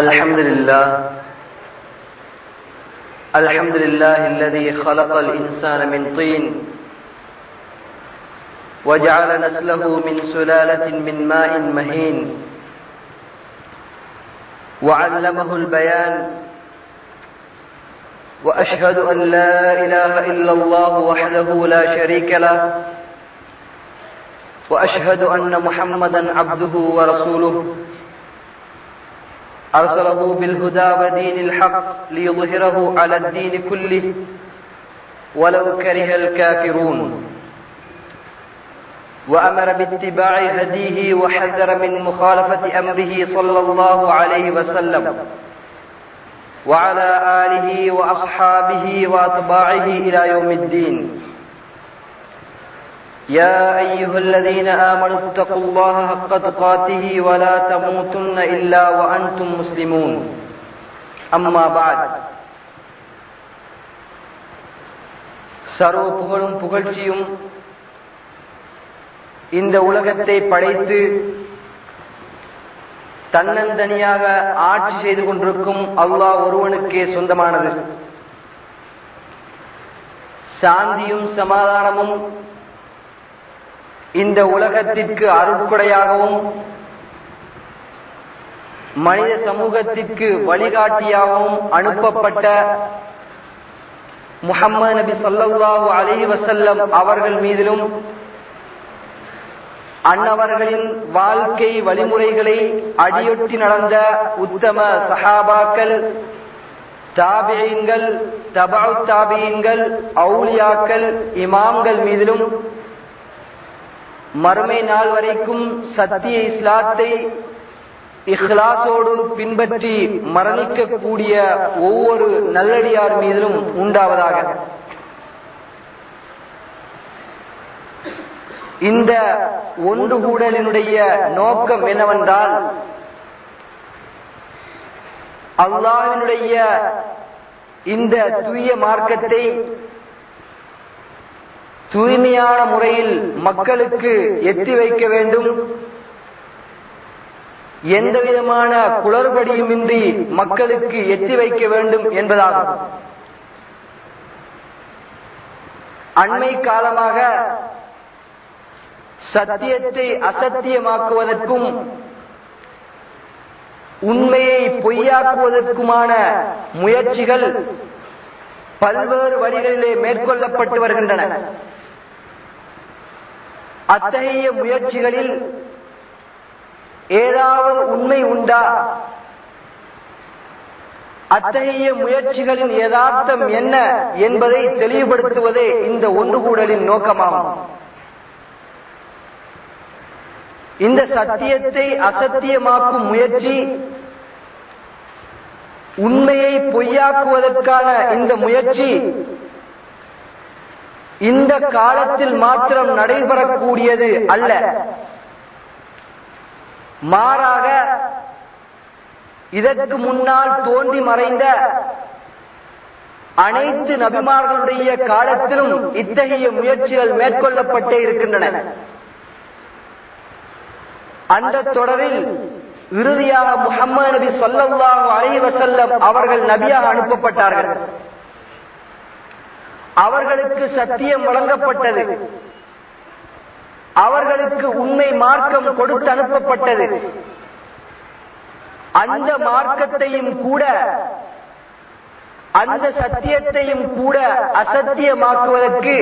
الحمد لله الذي خلق الإنسان من طين وجعل نسله من سلالة من ماء مهين وعلمه البيان وأشهد أن لا إله إلا الله وحده لا شريك له وأشهد أن محمدا عبده ورسوله أرسله بالهدى ودين الحق ليظهره على الدين كله ولو كره الكافرون وأمر باتباع هديه وحذر من مخالفة أمره صلى الله عليه وسلم وعلى آله وأصحابه وأتباعه إلى يوم الدين. يا أيها الذين آمنوا اتقوا الله حق تقاته ولا تموتن إلا وأنتم مسلمون. أما بعد. சர்வ புகழும் புகழ்ச்சியும் இந்த உலகத்தை படைத்து தன்னந்தனியாக ஆட்சி செய்து கொண்டிருக்கும் அல்லாஹ் ஒருவனுக்கே சொந்தமானது. சாந்தியும் சமாதானமும் இந்த உலகத்திற்கு அருட்கொடையாகவும் மனித சமூகத்திற்கு வழிகாட்டியாகவும் அனுப்பப்பட்ட முஹம்மது நபி ஸல்லல்லாஹு அலைஹி வஸல்லம் அவர்கள் மீதிலும் அன்னவர்களின் வாழ்க்கை வழிமுறைகளை அடியொட்டி நடந்த உத்தம சஹாபாக்கள், தாபிஈன்கள், தபஉ தாபிஈன்கள், அவுலியாக்கள், இமாம்கள் மீதிலும் மறுமை நாள் வரைக்கும் சத்திய இஸ்லாத்தை இஹ்லாஸோடு பின்பற்றி மரணிக்கக்கூடிய ஒவ்வொரு நல்லடியார் மீதிலும் உண்டாவதாக. இந்த ஒன்று கூடலினுடைய நோக்கம் என்னவென்றால், அல்லாஹ்வினுடைய இந்த தூய மார்க்கத்தை தூய்மையான முறையில் மக்களுக்கு எத்தி வைக்க வேண்டும், எந்த விதமான குளறுபடியுமின்றி மக்களுக்கு எத்தி வைக்க வேண்டும் என்பதாகும். அண்மை காலமாக சத்தியத்தை அசத்தியமாக்குவதற்கும் உண்மையை பொய்யாக்குவதற்குமான முயற்சிகள் பல்வேறு வழிகளிலே மேற்கொள்ளப்பட்டு வருகின்றன. அத்தகைய முயற்சிகளில் ஏதாவது உண்மை உண்டா? அத்தகைய முயற்சிகளின் யதார்த்தம் என்ன என்பதை தெளிவுபடுத்துவதே இந்த ஒன்று கூடலின் நோக்கமாகும். இந்த சத்தியத்தை அசத்தியமாக்கும் முயற்சி, உண்மையை பொய்யாக்குவதற்கான இந்த முயற்சி இந்த காலத்தில் மாத்திரம் நடைபெறக்கூடியது அல்ல. மாறாக இதற்கு முன்னால் தோன்றி மறைந்த அனைத்து நபிமார்களுடைய காலத்திலும் இத்தகைய முயற்சிகள் மேற்கொள்ளப்பட்டே இருக்கின்றன. அந்த தொடரில் இறுதியாக முஹம்மது நபி ஸல்லல்லாஹு அலைஹி வஸல்லம் அவர்கள் நபியாக அனுப்பப்பட்டார்கள். அவர்களுக்கு சத்தியம் வழங்கப்பட்டது, அவர்களுக்கு உண்மை மார்க்கம் கொடுத்து அனுப்பப்பட்டது. அந்த மார்க்கத்தையும் கூட, அந்த சத்தியத்தையும் கூட அசத்தியமாக்குவதற்கு,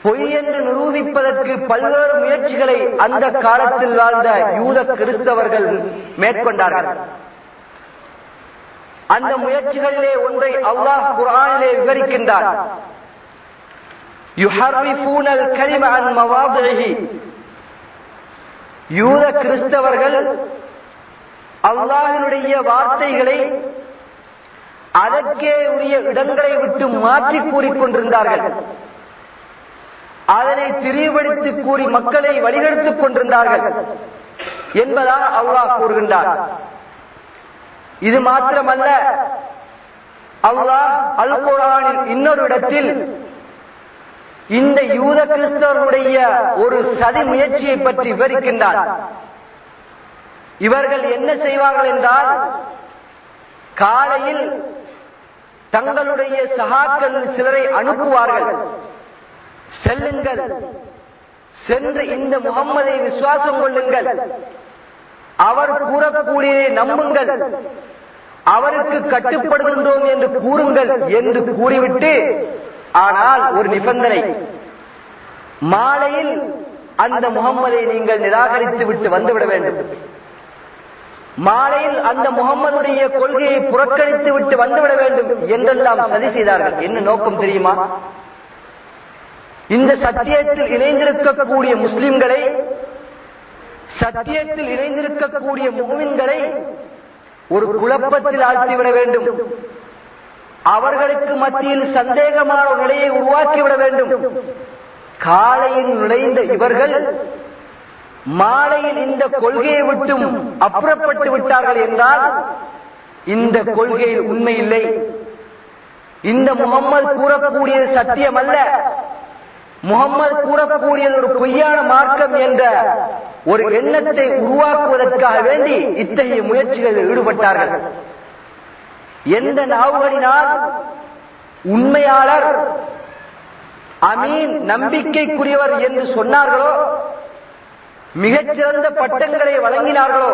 பொய் என்று நிரூபிப்பதற்கு பல்வேறு முயற்சிகளை அந்த காலத்தில் வாழ்ந்த யூத கிறிஸ்தவர்கள் மேற்கொண்டார்கள். அந்த முயற்சிகளிலே ஒன்றை அல்லாஹ் குர்ஆனிலே விவரிக்கின்றார். யுஹர்ரிஃபூனல் கலிம அன் மவாதிஹி. யூத கிறிஸ்தவர்கள் அல்லாஹ்வினுடைய வார்த்தைகளை அதற்கே உரிய இடங்களை விட்டு மாற்றி கூறிக்கொண்டிருந்தார்கள். அதனை திரிவுபடுத்தி கூறி மக்களை வழிகெடுத்துக் கொண்டிருந்தார்கள் என்பதாக அல்லாஹ் கூறுகின்றார். இது மாத்திரமல்ல, அல்லாஹ் அல் குர்ஆனில் இன்னொரு இடத்தில் இந்த யூத கிறிஸ்தவர்களுடைய ஒரு சதி முயற்சியை பற்றி விவரிக்கின்றார். இவர்கள் என்ன செய்வார்கள் என்றால், காலையில் தங்களுடைய சகாக்கள் சிலரை அனுப்புவார்கள். செல்லுங்கள், சென்று இந்த முகம்மதை விசுவாசம் கொள்ளுங்கள், அவர் கூறக்கூடியதை நம்புங்கள், அவருக்கு கட்டுப்படுகின்றோம் என்று கூறுங்கள் என்று கூறிவிட்டு, ஆனால் ஒரு நிபந்தனை, மாலையில் அந்த முகம்மதை நீங்கள் நிராகரித்து விட்டு வந்துவிட வேண்டும். மாலையில் அந்த முகம்மதுடைய கொள்கையை புறக்கணித்து விட்டு வந்துவிட வேண்டும் என்றெல்லாம் சதி செய்தார்கள். என்ன நோக்கம் தெரியுமா? இந்த சத்தியத்தில் இணைந்திருக்கக்கூடிய முஸ்லிம்களை, சத்தியத்தில் இணைந்திருக்கக்கூடிய முஃமின்களை ஒரு குழப்பத்தில் ஆழ்த்திவிட வேண்டும், அவர்களுக்கு மத்தியில் சந்தேகமான ஒரு நிலையை உருவாக்கிவிட வேண்டும். காலையில் நுழைந்த இவர்கள் மாலையில் இந்த கொள்கையை விட்டும் அப்புறப்பட்டு விட்டார்கள் என்றால் இந்த கொள்கையில் உண்மை இல்லை, இந்த முகம்மது கூறக்கூடியது சத்தியம் அல்ல, முகம்மது கூறக்கூடியது ஒரு பொய்யான மார்க்கம் என்ற ஒரு எண்ணத்தை உருவாக்குவதற்காக வேண்டி இத்தகைய முயற்சிகளில் ஈடுபட்டார்கள். எந்த நாவுகளினால் உண்மையாளர், அமீன், நம்பிக்கைக்குரியவர் என்று சொன்னார்களோ, மிகச்சிறந்த பட்டங்களை வழங்கினார்களோ,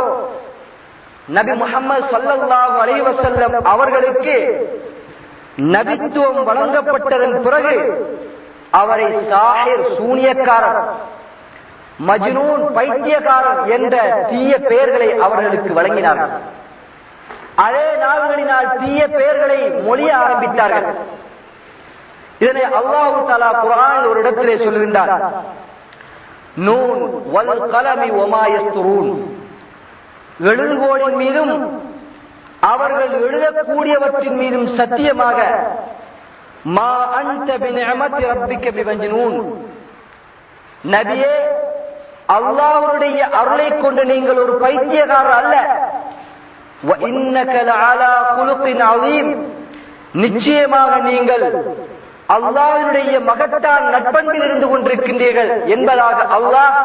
நபி முஹம்மது ஸல்லல்லாஹு அலைஹி வஸல்லம் அவர்களுக்கு நபித்துவம் வழங்கப்பட்டதன் பிறகு அவரை சாஹிர், சூனியக்காரர், மஜ்னூன், பைத்தியக்காரர் என்ற தீய பெயர்களை அவர்களுக்கு வழங்கினார்கள். அதே நாள்களினால் தீய பெயர்களை மொழிய ஆரம்பித்தார்கள். இதனை அல்லாஹு தஆலா குர்ஆனில் ஒரு இடத்திலே சொல்கின்றார், நூன் வல் கலமி வமா யஸ்துரூன், எழுதுகோலின் மீதும் அவர்கள் எழுதக்கூடியவற்றின் மீதும் சத்தியமாக, மா அன்த பிநிஅமத்தி ரப்பிக பிமஜ்னூன், நபியே, அல்லாஹ்வுடைய அருளை கொண்டு நீங்கள் ஒரு பைத்தியக்காரர் அல்ல. வ இன்னக லஅலா குலுகின் அதீம், நிச்சயமாக நீங்கள் அல்லாஹ்வுடைய மகத்தான நட்பண்பில் இருந்து கொண்டிருக்கின்றீர்கள் என்பதாக அல்லாஹ்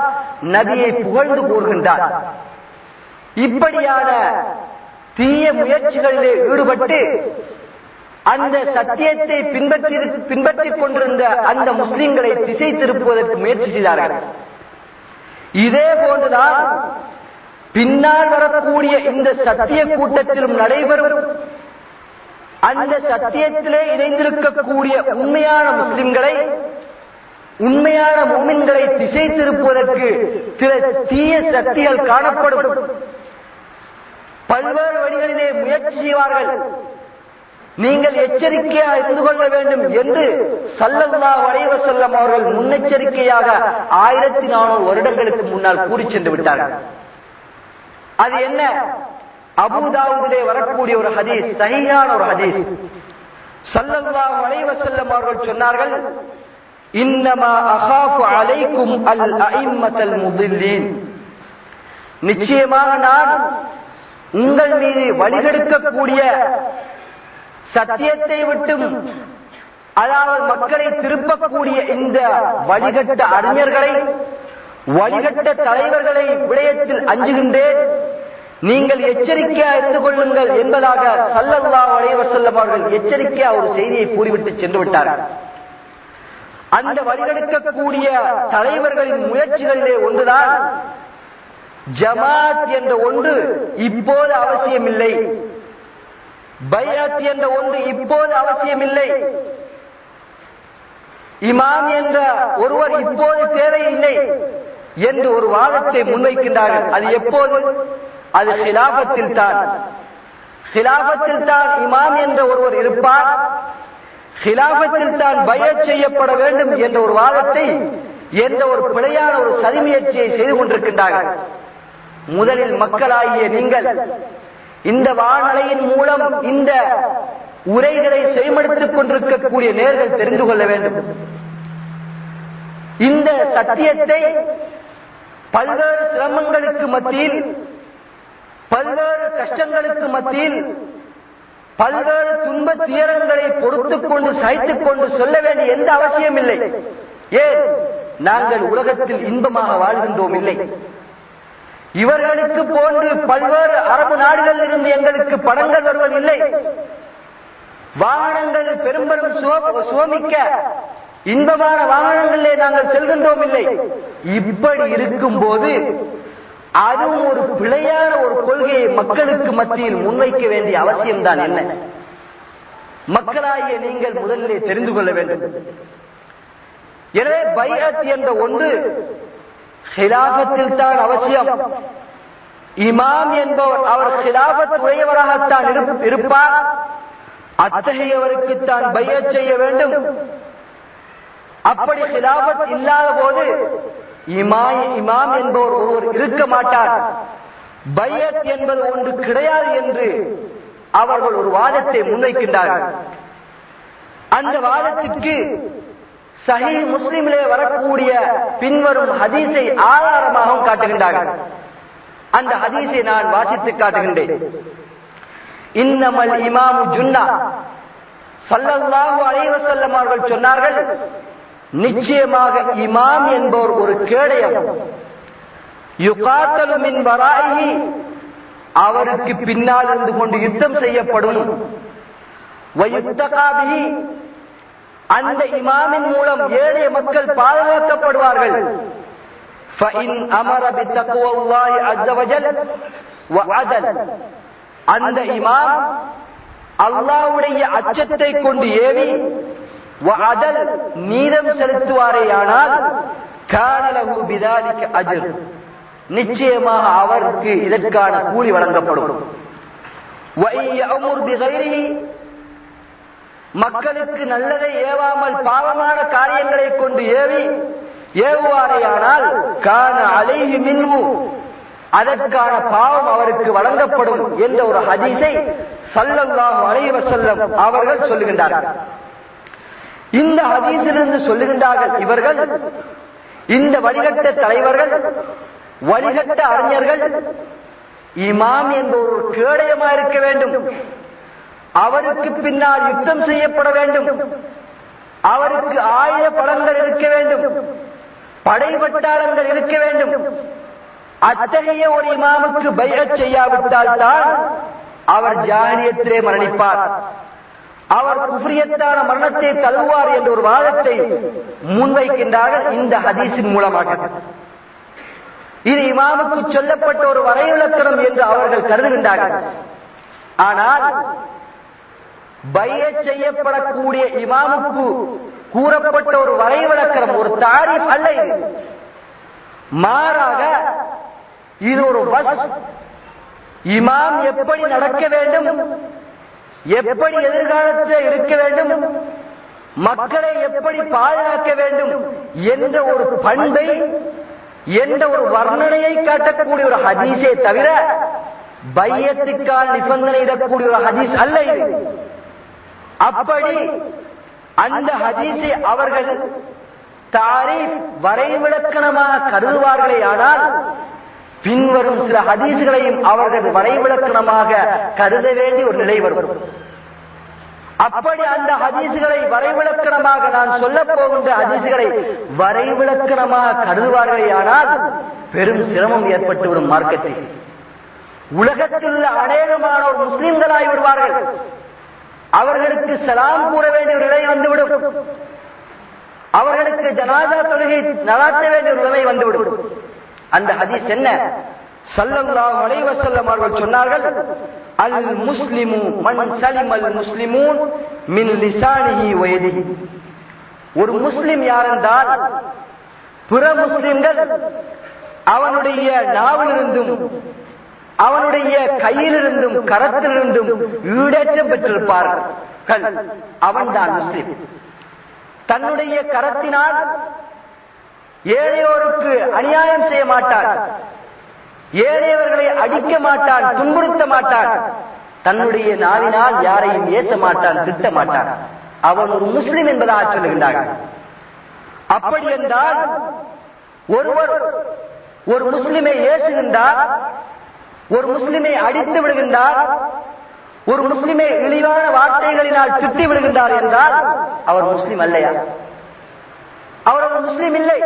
நபியை புகழ்ந்து கூறுகின்றார். இப்படியான தீய முயற்சிகளிலே ஈடுபட்டு அந்த சத்தியத்தை பின்பற்றிக் கொண்டிருந்த அந்த முஸ்லிம்களை திசை திருப்புவதற்கு முயற்சி செய்தார்கள். இதே போன்றுதான் பின்னால் வரக்கூடிய இந்த சத்திய கூட்டத்திலும் நடைபெறும். அந்த சத்தியத்திலே இணைந்திருக்கக்கூடிய உண்மையான முஸ்லிம்களை, உண்மையான முஃமின்களை திசை திருப்புவதற்கு சில தீய சக்திகள் காணப்படும். பல்வேறு வழிகளிலே முயற்சி செய்வார்கள். நீங்கள் எச்சரிக்கையாக இருந்து கொள்ள வேண்டும் என்று ஸல்லல்லாஹு அலைஹி வஸல்லம் அவர்கள் முன்னெச்சரிக்கையாக 1400 வருடங்களுக்கு முன்னால் கூறி சென்று விட்டார்கள். அது என்ன? அபூதாவுதிலே வரக்கூடிய ஒரு ஹதீஸ், சஹீஹான ஒரு ஹதீஸ். ஸல்லல்லாஹு அலைஹி வஸல்லம் அவர்கள் சொன்னார்கள், இன்னமா அகாஃபு அலைக்கும் அல் அஇம்மத்தல் முதில்லீன், நிச்சயமாக நான் உங்கள் மீது வழிகெடுக்கக்கூடிய, சத்தியத்தை விட்டும் அதாவது மக்களை திருப்பக்கூடிய இந்த வழிகட்ட அறிஞர்களை, வழிகட்ட தலைவர்களை விடயத்தில் அஞ்சுகின்றேன், நீங்கள் எச்சரிக்கையா இருந்து கொள்ளுங்கள் என்பதாக ஸல்லல்லாஹு அலைஹி வஸல்லம் அவர்கள் எச்சரிக்கையா ஒரு செய்தியை கூறிவிட்டு சென்று விட்டார்கள். அந்த வழிகெடுக்கக்கூடிய தலைவர்களின் முயற்சிகளிலே ஒன்றுதான் ஜமாத் என்ற ஒன்று இப்போது அவசியமில்லை, பைஅத் என்ற ஒன்று இப்போது அவசியமில்லை, இமாம் என்ற ஒருவர் இப்போது தேவையில்லை என்று ஒரு வாதத்தை முன்வைக்கின்றார்கள். அது எப்போது? அது ஹிலாபத்தில் தான். ஹிலாபத்தில் தான் இமாம் என்ற ஒருவர் இருப்பார், ஹிலாபத்தில் தான் பைஅத் செய்யப்பட வேண்டும் என்ற ஒரு வாதத்தை, என்ற ஒரு பிழையான ஒரு சதி முயற்சியை செய்து கொண்டிருக்கின்றார்கள். முதலில் மக்களாகிய நீங்கள் இந்த வானலையின் மூலம் இந்த உரைகளை செய்மடுத்துக் கொண்டிருக்கக்கூடிய நேர்கள் தெரிந்து கொள்ள வேண்டும். இந்த சத்தியத்தை பல்வேறு சிரமங்களுக்கு மத்தியில், பல்வேறு கஷ்டங்களுக்கு மத்தியில், பல்வேறு துன்ப துயரங்களை பொறுத்துக் கொண்டு சகித்துக் கொண்டு சொல்ல வேண்டிய எந்த அவசியம் இல்லை. ஏன்? நாங்கள் உலகத்தில் இன்பமாக வாழ்கின்றோம் இல்லை. இவர்களுக்கு போன்று பல்வேறு அரபு நாடுகளில் இருந்து எங்களுக்கு பணங்கள் வருவதில்லை. வாகனங்கள் பெரும்பெரும் சுவமிக்க இன்பமான வாகனங்களிலே நாங்கள் செல்கின்றோம் இல்லை. இப்படி இருக்கும் போது அதுவும் ஒரு பிழையான ஒரு கொள்கையை மக்களுக்கு மத்தியில் முன்வைக்க வேண்டிய அவசியம்தான் என்ன? மக்களாகிய நீங்கள் முதலிலே தெரிந்து கொள்ள வேண்டும். எனவே பைஅத் என்ற ஒன்று ஹிலாஃபத்தில் தான் அவசியம். இமாம் என்பவர் அவர் ஹிலாஃபத் உடையவராகத்தான் இருப்பார். அத்தகையவருக்குத்தான் பைஅத் செய்ய வேண்டும். அப்படி ஹிலாஃபத் இல்லாத போது இமாம் என்பவர் ஒருவர் இருக்க மாட்டார். பைஅத் என்பது ஒன்று கிடையாது என்று அவர்கள் ஒரு வாதத்தை முன்வைக்கின்றார்கள். அந்த வாதத்திற்கு சஹீஹ் முஸ்லிமிலே வரக்கூடிய பின்வரும் ஹதீஸை ஆதாரமாக காட்டுகின்றார்கள். அந்த ஹதீஸை நான் வாசித்து காட்டுகின்றேன். இன்னமல் இமாமு ஜுன்னா, ஸல்லல்லாஹு அலைஹி வஸல்லம் அவர்கள் சொன்னார்கள், நிச்சயமாக இமாம் என்பவர் ஒரு கேடயம். யுகாத்தலு மின் வராஇஹி, அவருக்கு பின்னால் இருந்து கொண்டு யுத்தம் செய்யப்படும். வயுத்தகா பிஹி, அந்த இமாமின் மூலம் ஏழைய மக்கள் பாதுகாக்கப்படுவார்கள். ஃபஇன் அமர பித்தக்வல்லாஹி அஸ்ஸ வஜல் வஅதல், அந்த இமாம் அல்லாஹ்வுடைய அச்சத்தை கொண்டு ஏவி வஅதல் நீதம் செலுத்துவாரேயானால் கான லஹு பிதாலிக அஜ்ர், நிச்சயமாக அவருக்கு இதற்கான கூலி வழங்கப்படும். வஇயமுர் பிகைரிஹி, மக்களுக்கு நல்லதை ஏவாமல் பாவமான காரியங்களை கொண்டு ஏவுவாரேயானால் கான அலைஹி மின்ஹு, அதற்கான பாவம் அவருக்கு வழங்கப்படும் என்ற ஒரு ஹதீஸை ஸல்லல்லாஹு அலைஹி வஸல்லம் அவர்கள் சொல்லுகின்றார்கள். இந்த ஹதீஸிலிருந்து சொல்லுகின்றார்கள், இவர்கள் இந்த வழிகட்ட தலைவர்கள், வழிகட்ட அறிஞர்கள், இமாம் என்ற ஒரு கேடயமாக இருக்க வேண்டும். அவருக்கு பின்னால் யுத்தம் செய்யப்பட வேண்டும். அவருக்கு ஆயுத பலங்கள் இருக்க வேண்டும். படை பட்டாளங்கள் இருக்க வேண்டும். அத்தகைய ஒரு இமாமுக்கு பைஅத் செய்யாவிட்டால் தான் அவர் ஜாஹிலியத்திலே மரணிப்பார், அவர் குஃப்ரியத்தான மரணத்தை தழுவார் என்ற ஒரு வாதத்தை முன்வைக்கின்றார்கள் இந்த ஹதீஸின் மூலமாக. இது இமாமுக்கு சொல்லப்பட்ட ஒரு வரைவிலக்கணம் என்று அவர்கள் கருதுகின்றார்கள். ஆனால் பைஅத் செய்யப்படக்கூடிய இமாமுக்கு கூறப்பட்ட ஒரு வரைவிலக்கணம், ஒரு தாரீஃப் அல்ல இது. மாறாக இது ஒரு வஸ். இமாம் எப்படி நடக்க வேண்டும், எப்படி எதிர்காலத்தில் இருக்க வேண்டும், மக்களை எப்படி பாதுகாக்க வேண்டும் என்ற ஒரு பண்பை, என்ற ஒரு வர்ணனையை காட்டக்கூடிய ஒரு ஹதீஸே தவிர பையத்துக்கால் நிபந்தனை இடக்கூடிய ஒரு ஹதீஸ் அல்ல இது. அப்படி அந்த ஹதீஸை அவர்கள் தாரீஃப் வரைவிலக்கணமாக கருதுவார்களே, ஆனால் பின்வரும் சில ஹதீஸ்களையும் அவர்கள் வரைவிலக்கணமாக கருத வேண்டிய ஒரு நிலை வரும். அப்படி அந்த ஹதீஸ்களை வரைவிலக்கணமாக, நான் சொல்ல போகின்ற ஹதீஸ்களை வரைவிலக்கணமாக கருதுவார்களே, ஆனால் பெரும் சிரமம் ஏற்பட்டுவிடும். மார்க்கத்தில் உலகத்தில் உள்ள அநேகமானோர் முஸ்லிம்களாய் விடுவார்கள். அவர்களுக்கு சலாம் கூற வேண்டிய ஒரு நிலை வந்துவிடும். அவர்களுக்கு ஜனாஸா தொழுகை நடாத்த வேண்டிய ஒரு நிலைமை வந்துவிடும். அந்த ஹதீஸ் என்ன? ஸல்லல்லாஹு அலைஹி வஸல்லம் அவர்கள் சொன்னார்கள், அல் முஸ்லிமு மன் சலிமல் முஸ்லிமூன் மின் லிசானிஹி வ யதிஹி. ஒரு முஸ்லிம் யார் என்றால் பிற முஸ்லிம்கள் அவனுடைய நாவிலிருந்தும் அவனுடைய கையிலிருந்தும் கரத்திலிருந்தும் ஈடேற்றம் பெற்றிருப்பார்கள். அவன்தான் முஸ்லிம். தன்னுடைய கரத்தினால் ஏழையோருக்கு அநியாயம் செய்ய மாட்டான், ஏழையவர்களை அடிக்க மாட்டான், துன்புறுத்த மாட்டான். தன்னுடைய நாவினால் யாரையும் ஏச மாட்டான், திட்ட மாட்டான். அவன் ஒரு முஸ்லிம் என்பதாக சொல்லுகின்றார்கள். அப்படி என்றால் ஒருவர் ஒரு முஸ்லிமை ஏசுகின்றார், ஒரு முஸ்லிமை அடித்து விடுகின்றார், ஒரு முஸ்லிமை இழிவான வார்த்தைகளினால் திட்டி விடுகின்றார் என்றால் அவர் முஸ்லிம் அல்லையா? அவர் ஒரு முஸ்லிம் இல்லை.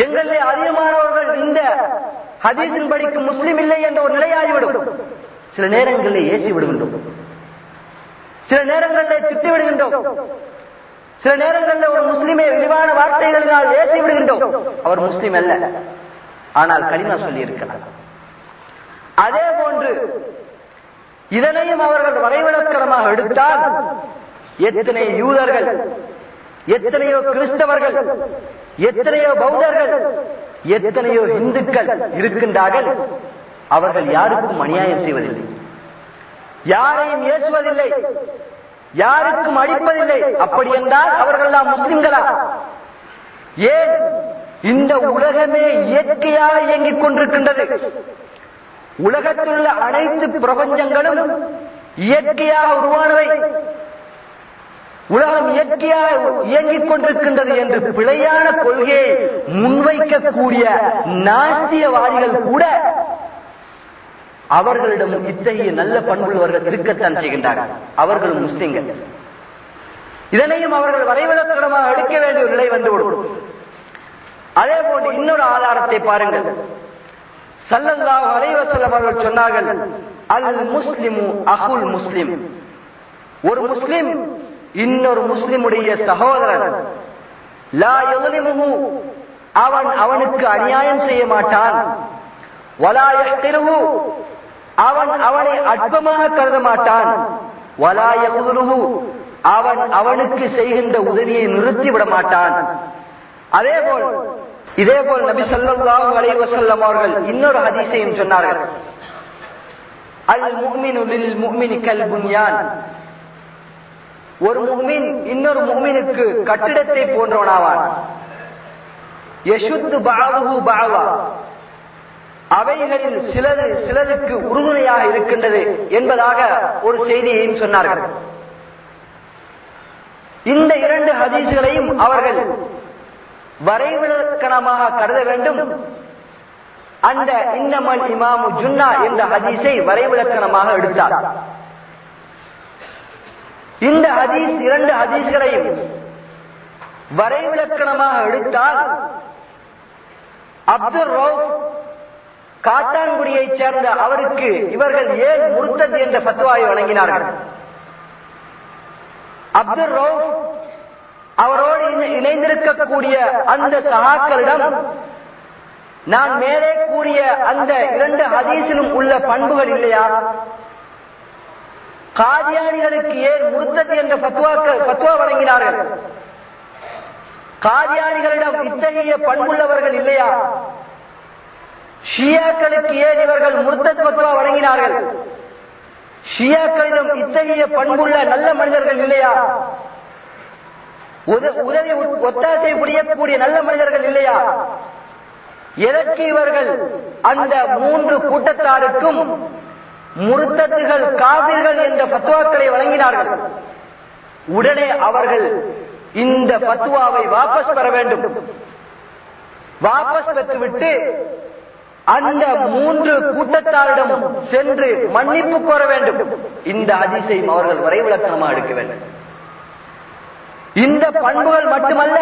எங்களிலே அதிகமானவர்கள் இந்த ஹதீஸின் படிக்கு முஸ்லிம் இல்லை என்ற ஒரு நிலையாகிவிடும். சில நேரங்களில் ஏசி விடுகின்றோம், சில நேரங்களில் திட்டி விடுகின்றோம், சில நேரங்களில் ஒரு முஸ்லிமை இழிவான வார்த்தைகளினால் ஏசி விடுகின்றோம். அவர் முஸ்லிம் அல்ல, ஆனால் கலிமா சொல்லி இருக்கிறார். அதே போன்று இதனையும் அவர்கள் வரைவிலக்கணமாக எடுத்தால் எத்தனை யூதர்கள், எத்தனையோ கிறிஸ்தவர்கள், எத்தனையோ பௌத்தர்கள், எத்தனையோ இந்துக்கள் இருக்கின்றார்கள். அவர்கள் யாருக்கும் அநியாயம் செய்வதில்லை, யாரையும் ஏசுவதில்லை, யாருக்கும் அடிப்பதில்லை. அப்படி என்றால் அவர்கள் எல்லாம் முஸ்லிம்களா? ஏன்? இந்த உலகமே இயற்கையாக இயங்கிக் கொண்டிருக்கின்றது. உலகத்தில் உள்ள அனைத்து பிரபஞ்சங்களும் இயற்கையாக உருவானவை. உலகம் இயற்கையாக இயங்கிக் கொண்டிருக்கின்றது என்று பிழையான கொள்கையை முன்வைக்கக்கூடிய நாஸ்தியவாதிகள் கூட அவர்களிடம் இத்தகைய நல்ல பண்புள்ளவர்கள் இருக்கத்தான் செய்கின்றார்கள். அவர்கள் முஸ்லிம்கள். இதனையும் அவர்கள் வரைவிலக்கணமாக எடுக்க வேண்டிய ஒரு நிலை வந்துவிடும். அதே போன்று இன்னொரு ஆதாரத்தை பாருங்கள். ஸல்லல்லாஹு அலைஹி வஸல்லம் அவர்கள் சொன்னார்கள், அல் முஸ்லிமு அஹுல் முஸ்லிம். ஒரு முஸ்லிம் இன்னொரு முஸ்லிமுடைய சகோதரன். லா யظلمஹு, அவன் அவனுக்கு அநியாயம் செய்ய மாட்டான். வலா யஹ்கிருஹு, அவன் அவனை அற்பமாக கருத மாட்டான். வலா யஹ்துருஹு, அவன் அவனுக்கு செய்கின்ற உதவியை நிறுத்தி விட மாட்டான். இதேபோல் நபி ஸல்லல்லாஹு அலைஹி வஸல்லம் அவர்கள் இன்னொரு ஹதீஸையும் சொன்னார்கள். அல் முஃமினு லில் முஃமினி கல் புன்யான். ஒரு முஃமின் இன்னொரு முஃமினுக்கு கட்டிடத்தை போன்றவனாவான். யஷுத்து பஅதுஹு பஅதா, அவைகளில் சிலருக்கு உறுதுணையாக இருக்கின்றது என்பதாக ஒரு செய்தியையும் சொன்னார்கள். இந்த இரண்டு ஹதீஸ்களையும் அவர்கள் வரைவிலக்கணமாக கருத வேண்டும். அந்த இன்னமல் இமாமு ஜுன்னா என்ற ஹதீஸை வரைவிலக்கணமாக எடுத்தார். இந்த ஹதீஸ், இரண்டு ஹதீஸ்களையும் வரைவிலக்கணமாக எடுத்தால் அப்துல் ரவுஃப் காட்டான்குடியைச் சேர்ந்த அவருக்கு இவர்கள் ஏன் முர்த்தத் என்ற ஃபத்வாவை வழங்கினார்கள்? அப்துல் ரவுஃப் அவரோடு இணைந்திருக்கக்கூடிய அந்த சஹாக்களிடம் நான் மேலே கூறிய அந்த இரண்டு ஹதீஸிலும் உள்ள பண்புகள் இல்லையா? காதியானிகளுக்கு ஏன் முர்த்தத் என்ற ஃபத்வா வழங்கினார்கள்? காதியானிகளிடம் இத்தகைய பண்புள்ளவர்கள் இல்லையா? ஷியாக்களுக்கு ஏன் இவர்கள் முர்த்தத் ஃபத்வா வழங்கினார்கள்? ஷியாக்களிடம் இத்தகைய பண்புள்ள நல்ல மனிதர்கள் இல்லையா? உதவி ஒத்தாசை புரியக்கூடிய நல்ல மனிதர்கள் இல்லையா? எதற்கு இவர்கள் அந்த மூன்று கூட்டத்தாருக்கும் முர்த்தத்துகள், காபிர்கள் என்ற ஃபத்வாக்களை வழங்கினார்கள்? உடனே அவர்கள் இந்த ஃபத்வாவை வாபஸ் பெற வேண்டும். வாபஸ் பெற்றுவிட்டு அந்த மூன்று கூட்டத்தாரிடம் சென்று மன்னிப்பு கோர வேண்டும். இந்த ஹதீஸையும் அவர்கள் வரைவிலக்கணமாக எடுக்க வேண்டும். இந்த பண்புகள் மட்டுமல்ல,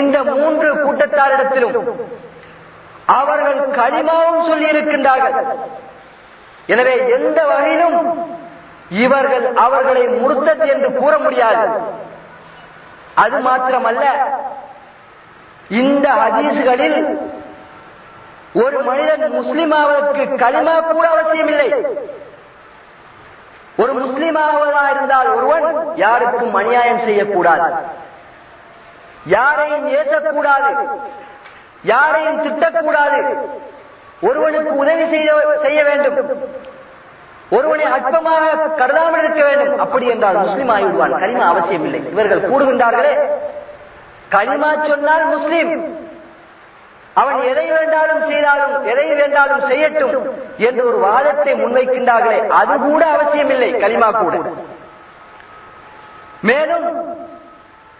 இந்த மூன்று கூட்டத்தாரிடத்திலும் அவர்கள் கலிமாவும் சொல்லி இருக்கின்றார்கள். எனவே எந்த வகையிலும் இவர்கள் அவர்களை முர்த்தத் என்று கூற முடியாது. அது மாத்திரமல்ல, இந்த ஹதீஸ்களில் ஒரு மனிதன் முஸ்லிமாவதற்கு கலிமா கூட அவசியமில்லை. ஒரு முஸ்லிமாவதா இருந்தால் ஒருவன் யாருக்கும் அநியாயம் செய்யக்கூடாது, யாரையும் ஏசக்கூடாது, யாரையும் திட்டக்கூடாது, ஒருவனுக்கு உதவி செய்ய வேண்டும், ஒருவனை அற்பமாக கருதாமல் இருக்க வேண்டும். அப்படி என்றால் முஸ்லிம் ஆகிவிடுவான். கலிமா அவசியம் இல்லை. இவர்கள் கூடுகின்றார்களே, கலிமா சொன்னால் முஸ்லிம், அவன் எதை வேண்டாலும் செய்தாலும் எதை வேண்டாலும் செய்யட்டும் என்று ஒரு வாதத்தை முன்வைக்கின்றார்களே, அது கூட அவசியமில்லை. கலிமா கூட. மேலும்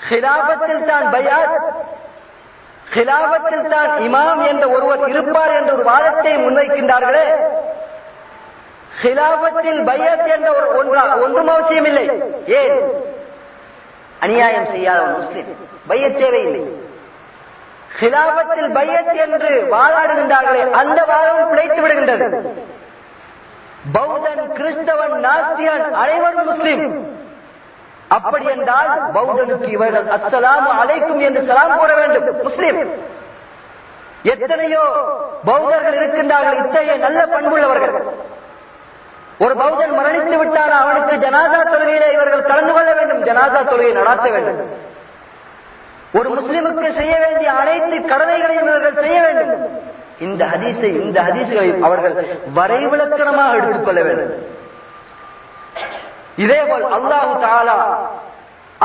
ஹிலாபத்தில் தான் பயாத், ஹிலாபத்தில் தான் இமாம் என்ற ஒருவர் இருப்பார் என்ற ஒரு வாதத்தை முன்வைக்கின்றார்களே, ஹிலாபத்தில் பையத் என்ற ஒன்றும் அவசியமில்லை. ஏன்? அநியாயம் செய்யாதவன் முஸ்லிம், பையத் தேவையில்லை. ஹிலாபத்தில் பையத் என்று வாதாடுகின்றார்களே, அந்த வாதம் பிழைத்து விடுகின்றது. பௌத்தன், கிறிஸ்தவன், நாஸ்தியன் அனைவரும் முஸ்லிம். அப்படி என்றால் பௌத்தனுக்கு இவர்கள் அஸ்ஸலாமு அலைக்கும் என்று சலாம் கூற வேண்டும், முஸ்லிம். எத்தனையோ பௌத்தர்கள் இருக்கின்றார்கள் இத்தகைய நல்ல பண்புள்ளவர்கள். ஒரு பௌத்தன் மரணித்து விட்டால் அவனுக்கு ஜனாசா தொழுகையிலே இவர்கள் கலந்து கொள்ள வேண்டும், ஜனாசா தொழுகை நடாத்த வேண்டும். ஒரு முஸ்லிமுக்கு செய்ய வேண்டிய அனைத்து கடமைகளையும் இவர்கள் செய்ய வேண்டும். இந்த ஹதீஸ்களை அவர்கள் வரைவிலக்கணமாக எடுத்துக்கொள்ள வேண்டும். இதேபோல் அல்லாஹ் தஆலா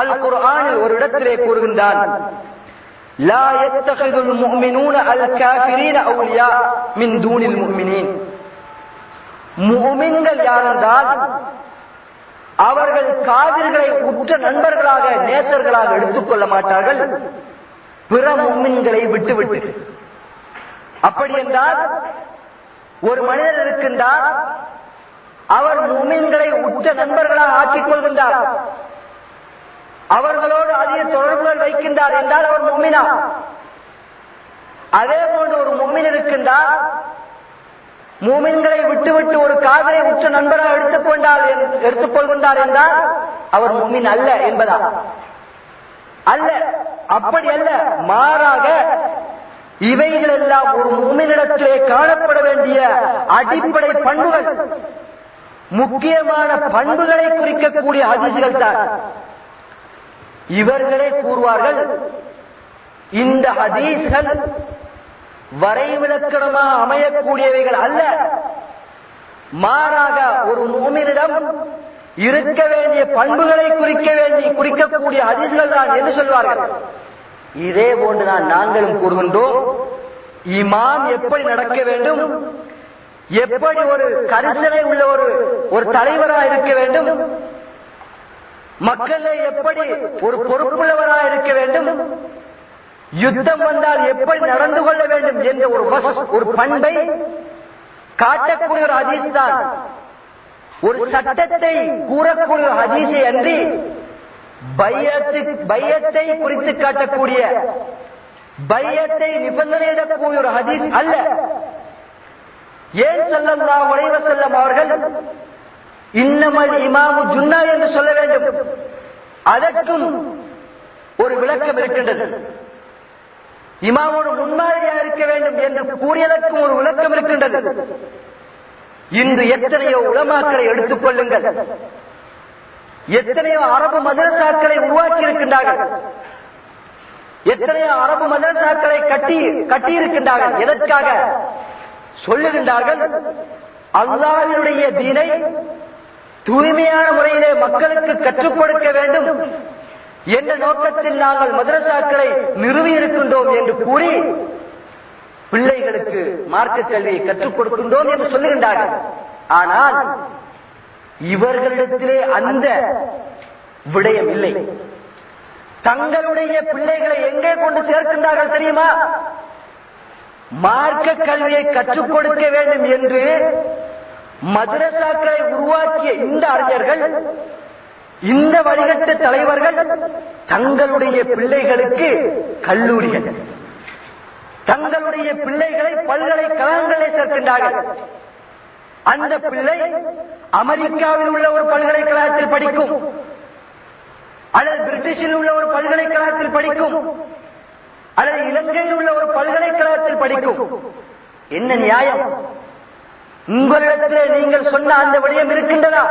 அல் குர்ஆனில் ஒரு இடத்திலே கூறுகின்றான், லா யத்தகிதுல் முஃமினூன அல் காஃபிரீன அவுலியா மின் தூனில் முஃமினீன். முஃமின்கள் யாரென்றால் அவர்கள் காவிர்களை உற்ற நண்பர்களாக, நேசர்களாக எடுத்துக்கொள்ள மாட்டார்கள், பிற முஃமின்களை விட்டுவிட்டு. அப்படி என்றால் ஒரு மனிதர் இருக்கின்றார், அவர் முஃமின்களை உற்ற நண்பர்களாக ஆக்கிக் கொள்கின்றார், அவர்களோடு அதிக தொடர்புகள் வைக்கின்றார் என்றால் அவர் முஃமினா. அதே போன்று ஒரு முஃமின் இருக்கின்றார், மூமின்களை விட்டுவிட்டு ஒரு காவிரை உற்ற நண்பராக எடுத்துக்கொள்கின்றார் என்றால் அவர் முஃமின் அல்ல என்பதா? அல்ல, அப்படி அல்ல. மாறாக இவைகள் எல்லாம் ஒரு முஃமினிடத்திலே காணப்பட வேண்டிய அடிப்படை பண்புகள், முக்கியமான பண்புகளை குறிக்கக்கூடிய ஹதீஸ்கள் தான். இவர்களே கூறுவார்கள், இந்த ஹதீஸ்கள் வரைவிலக்கணமாக அமையக்கூடியவைகள் அல்ல, மாறாக ஒரு முஃமினிடம் இருக்க வேண்டிய பண்புகளை குறிக்கக்கூடிய ஹதீஸ்கள் தான் என்று சொல்வார்கள். இதே போன்றுதான் நாங்களும் கூறுகின்றோம், இமாம் எப்படி நடக்க வேண்டும், எப்படி ஒரு கரிசனை உள்ள ஒரு தலைவராக இருக்க வேண்டும், மக்களை எப்படி ஒரு பொறுப்புள்ளவராக இருக்க வேண்டும், யுத்தம் வந்தால் எப்படி நடந்து கொள்ள வேண்டும் என்ற ஒரு பண்பை காட்டக்கூடிய ஒரு ஹதீஸ் தான். ஒரு சட்டத்தை கூறக்கூடிய ஒரு ஹதீஸை அன்றி பையத்தை குறித்து காட்டக்கூடிய, பையத்தை நிபந்தனையிடக்கூடிய ஒரு ஹதீஸ் அல்ல. ஏன் ஸல்லல்லாஹு அலைஹி வஸல்லம் அவர்கள் இன்னமல் இமாமு ஜுன்னா என்று சொல்ல வேண்டும்? அதற்கும் ஒரு விளக்கம் இருக்கின்றது. இமாமோடு முன்மாதிரியாக இருக்க வேண்டும் என்று கூறியதற்கும் ஒரு விளக்கம் இருக்கின்றது. இன்று எத்தனையோ உலமாக்களை எடுத்துக் கொள்ளுங்கள், எத்தனையோ அரபு மதரசாக்களை உருவாக்கி இருக்கின்றார்கள், எத்தனையோ அரபு மதரசாக்களை கட்டி இருக்கின்றார்கள். எதற்காக சொல்லுகின்றார்கள்? அல்லாஹ்வுடைய தீனை தூய்மையான முறையிலே மக்களுக்கு கற்றுக் கொடுக்க வேண்டும் என்ற நோக்கத்தில் நாங்கள் மதரசாக்களை நிறுவி இருக்கின்றோம் என்று கூறி பிள்ளைகளுக்கு மார்க்க கல்வியை கற்றுக் கொடுக்கின்றோம் என்று சொல்லுகின்றார்கள். ஆனால் இவர்களிடத்திலே அந்த விடயம் இல்லை. தங்களுடைய பிள்ளைகளை எங்கே கொண்டு சேர்க்கின்றார்கள் தெரியுமா? மார்க்க கல்வியை கற்றுக் கொடுக்க வேண்டும் என்று மதரசாக்களை உருவாக்கிய இந்த அறிஞர்கள், இந்த வழிகட்ட தலைவர்கள் தங்களுடைய பிள்ளைகளுக்கு கல்லூரிகள், தங்களுடைய பிள்ளைகளை பல்கலைக்கழகங்களில் சேர்க்கின்றார்கள். அந்த பிள்ளை அமெரிக்காவில் உள்ள ஒரு பல்கலைக்கழகத்தில் படிக்கும், அல்லது பிரிட்டிஷில் உள்ள ஒரு பல்கலைக்கழகத்தில் படிக்கும், அல்லது இலங்கையில் உள்ள ஒரு பல்கலைக்கழகத்தில் படிக்கும். என்ன நியாயம்? உங்களிடத்திலே நீங்கள் சொன்ன அந்த விடயம் இருக்கின்றதா?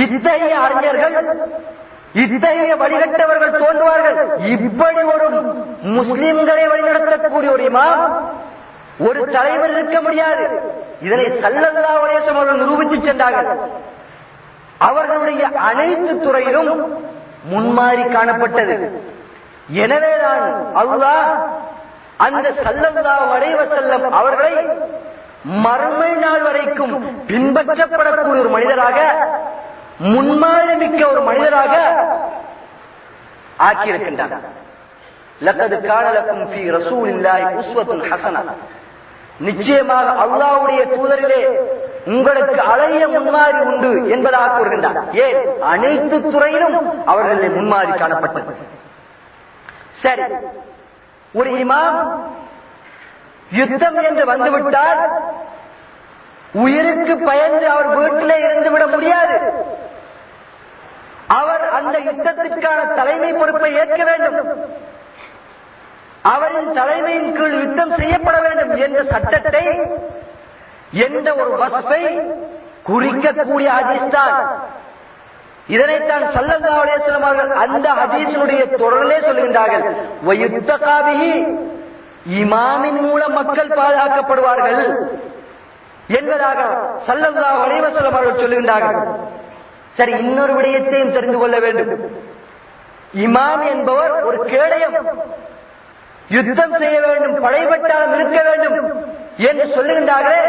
இத்தகைய அறிஞர்கள், இத்தகைய வழிகட்டவர்கள் தோன்றுவார்கள். இப்படி ஒரு முஸ்லிம்களை வழிநடத்தக்கூடிய ஒரு இமாம், ஒரு தலைவர் இருக்க முடியாது. இதனை ஸல்லல்லாஹு அலைஹி வஸல்லம் அவர்கள் நிரூபித்து சென்றார்கள். அவர்களுடைய அனைத்து துறையிலும் முன்மாறி காணப்பட்டது. எனவேதான் அல்லாஹ் அந்த ஸல்லல்லாஹு அலைஹி வஸல்லம் அவர்களை மறுமை நாள் வரைக்கும் பின்பற்றப்படக்கூடிய ஒரு மனிதராக, முன்மாதிரி மிக்க ஒரு மனிதராக ஆக்கியிருக்கின்றார். லக்கத் கான லக்கும் ஃபீ ரசூலில்லாஹி உஸ்வத்துன் ஹஸனா. நிச்சயமாக அல்லாஹ்வுடைய தூதரிலே உங்களுக்கு அழகிய முன்மாதிரி உண்டு என்பதாக கூறுகின்றார். ஏன்? அனைத்து துறையிலும் அவர்களிலே முன்மாதிரி காணப்பட்டது. சரி, ஒரு இமாம் யுத்தம் என்று வந்துவிட்டால் உயிருக்கு பயந்து அவர் வீட்டிலே இருந்துவிட முடியாது. அவர் அந்த யுத்தத்திற்கான தலைமை பொறுப்பை ஏற்க வேண்டும். அவரின் தலைமையின் கீழ் யுத்தம் செய்யப்பட வேண்டும் என்ற சட்டத்தை, என்ற ஒரு வஸ்பை குறிக்கக்கூடிய ஹதீஸ் தான். இதனைத்தான் ஸல்லல்லாஹு அலைஹி வஸல்லம் அவர்கள் அந்த ஹதீஸினுடைய தொடரிலே சொல்கின்றார்கள், வயுத்தகா பிஹி, இமாமின் மூலம் மக்கள் பாதுகாக்கப்படுவார்கள் என்பதாக ஸல்லல்லாஹு அலைஹி வஸல்லம் அவர்கள் சொல்கின்றார்கள். சரி, இன்னொரு விடயத்தையும் தெரிந்து கொள்ள வேண்டும். இமாம் என்பவர் ஒரு கேடயம், யுத்தம் செய்ய வேண்டும், படைபட்டாலும் இருக்க வேண்டும் என்று சொல்லுகின்றார்களே,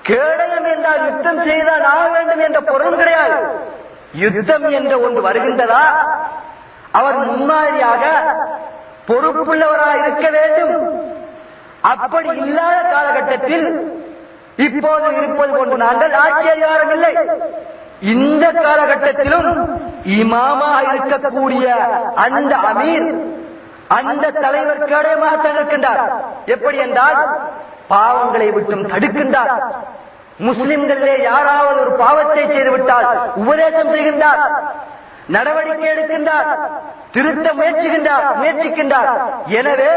கேடயம் என்றால் யுத்தம் செய்தால் ஆக வேண்டும் என்ற பொருள் கிடையாது. யுத்தம் என்ற ஒன்று வருகின்றதா, அவர் முன்மாதிரியாக பொறுப்புள்ளவராக இருக்க வேண்டும். அப்படி இல்லாத காலகட்டத்தில் இப்போது இருப்பது போன்று நாங்கள் ஆட்சி அதிகாரம் இல்லை. இந்த காலகட்டத்திலும் இமாமாக இருக்கக்கூடிய அந்த அமீர், அந்த தலைவர் கேடயமாக இருக்கின்றார். எப்படி என்றால் பாவங்களை விட்டும் தடுக்கின்றார். முஸ்லிம்களிலே யாராவது ஒரு பாவத்தை செய்துவிட்டால் உபதேசம் செய்கின்றார், நடவடிக்கை எடுக்கின்றார், திருத்த முயற்சிக்கின்றார். எனவே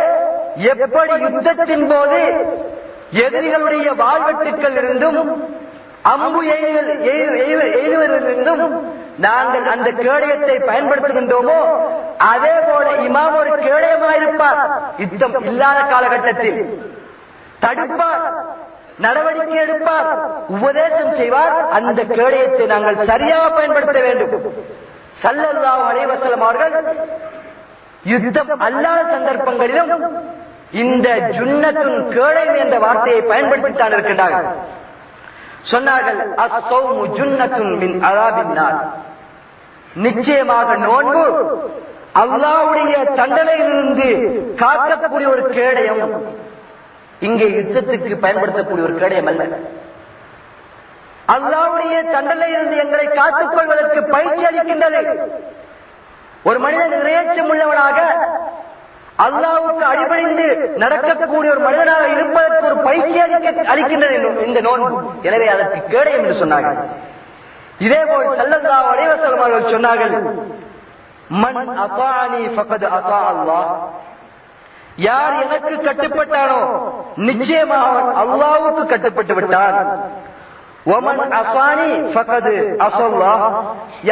எப்படி யுத்தத்தின் போது எதிரிகளுடைய வாழ்வெட்டுக்கள் இருந்தும் அம்பு எய்துவதிலிருந்தும் நாங்கள் அந்த கேடயத்தை பயன்படுத்துகின்றோமோ, அதே போல இமாம் ஒரு கேடயமாயிருப்பார். யுத்தம் இல்லாத காலகட்டத்தில் தடுப்பார், நடவடிக்கை எடுப்பார், உபதேசம் செய்வார். அந்த கேடயத்தை நாங்கள் சரியாக பயன்படுத்த வேண்டும். ஸல்லல்லாஹு அலைஹி வஸல்லம் அவர்கள் யுத்தம் அல்லாத சந்தர்ப்பங்களிலும் இந்த ஜுன்னத்துன் கேடயம் என்ற வார்த்தையை பயன்படுத்தித்தான் இருக்கின்றார்கள். சொன்னார்கள், அஸ்ஸௌமு ஜுன்னத்துன் மின் அஸாபின்னார், நிச்சயமாக நோன்பு அல்லாஹ்வுடைய தண்டனையிலிருந்து காக்கக்கூடிய ஒரு கேடயம். இங்கே யுத்தத்துக்கு பயன்படுத்தக்கூடிய ஒரு கேடயம் அல்ல. அல்லாஹ்வுடைய தண்டனையிலிருந்து எங்களை காத்துக் கொள்வதற்கு பயிற்சி அளிக்கின்றது. ஒரு மனிதன் இறையச்சம் உள்ளவனாக அல்லாஹ்வுக்கு அடிபணிந்து நடக்கக்கூடிய ஒரு மனிதனாக இருப்பதற்கு ஒரு பயிற்சி அளிக்கின்றது இந்த நோன்பு. எனவே அதற்கு கேடயம் என்று சொன்னார்கள். இதேபோல் ஸல்லல்லாஹு அலைஹி வஸல்லம் அவர்கள் சொன்னார்கள், மன் அதாஅனி ஃபகத் அதாஅ அல்லாஹ், யார் எனக்கு கட்டுப்பட்டானோ நிச்சயமாக அவன் அல்லாஹ்வுக்கு கட்டுப்பட்டு விட்டான். வமன் அஸானி ஃபகத் அஸல்லாஹ்,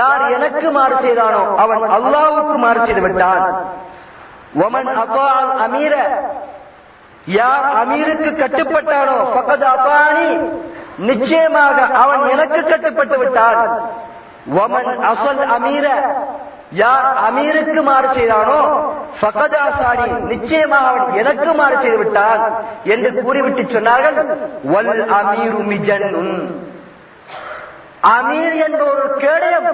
யார் எனக்கு மாறு செய்தானோ அவன் அல்லாஹ்வுக்கு மாறு செய்து விட்டான். வமன் அதாஅல் அமீர, யார் அமீருக்கு கட்டுப்பட்டானோ ஃபகத் அதாஅனி, நிச்சயமாக அவன் எனக்கு கட்டுப்பட்டு விட்டான். வமன் அஸல் அமீர, யார் அமீருக்கு மாறு செய்தானோ ஃபகத் அஸானி, நிச்சயமாக அவன் எனக்கு மாறு செய்து விட்டான் என்று கூறிவிட்டு சொன்னார்கள், வல் அமீரு மிஜன்னுன், அமீர் என்ற ஒரு கேடயம்.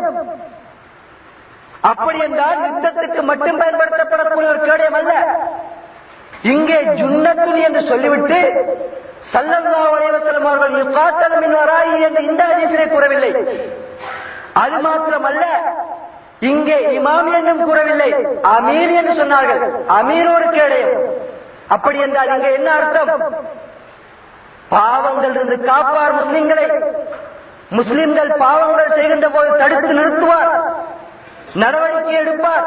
அப்படி என்றால் யுத்தத்துக்கு மட்டும் பயன்படுத்தப்படக்கூடிய ஒரு கேடயம் அல்ல. இங்கே ஜுன்னத்துன் என்று சொல்லிவிட்டு ஸல்லல்லாஹு அலைஹி வஸல்லம் அவர்கள் யுகாத்தல் மின் வராயி என்று இந்த ஹதீஸிலே கூறவில்லை. அது மாத்திரமல்ல, இங்கே இமாம் என்றும் கூறவில்லை, அமீர் என்று சொன்னார்கள். அமீர் ஒரு கேடயம். அப்படி என்றால் இங்கே என்ன அர்த்தம்? பாவங்கள் இருந்து காப்பார் முஸ்லிம்களை. முஸ்லிம்கள் பாவங்கள் செய்கின்ற போது தடுத்து நிறுத்துவார், நடவடிக்கை எடுப்பார்,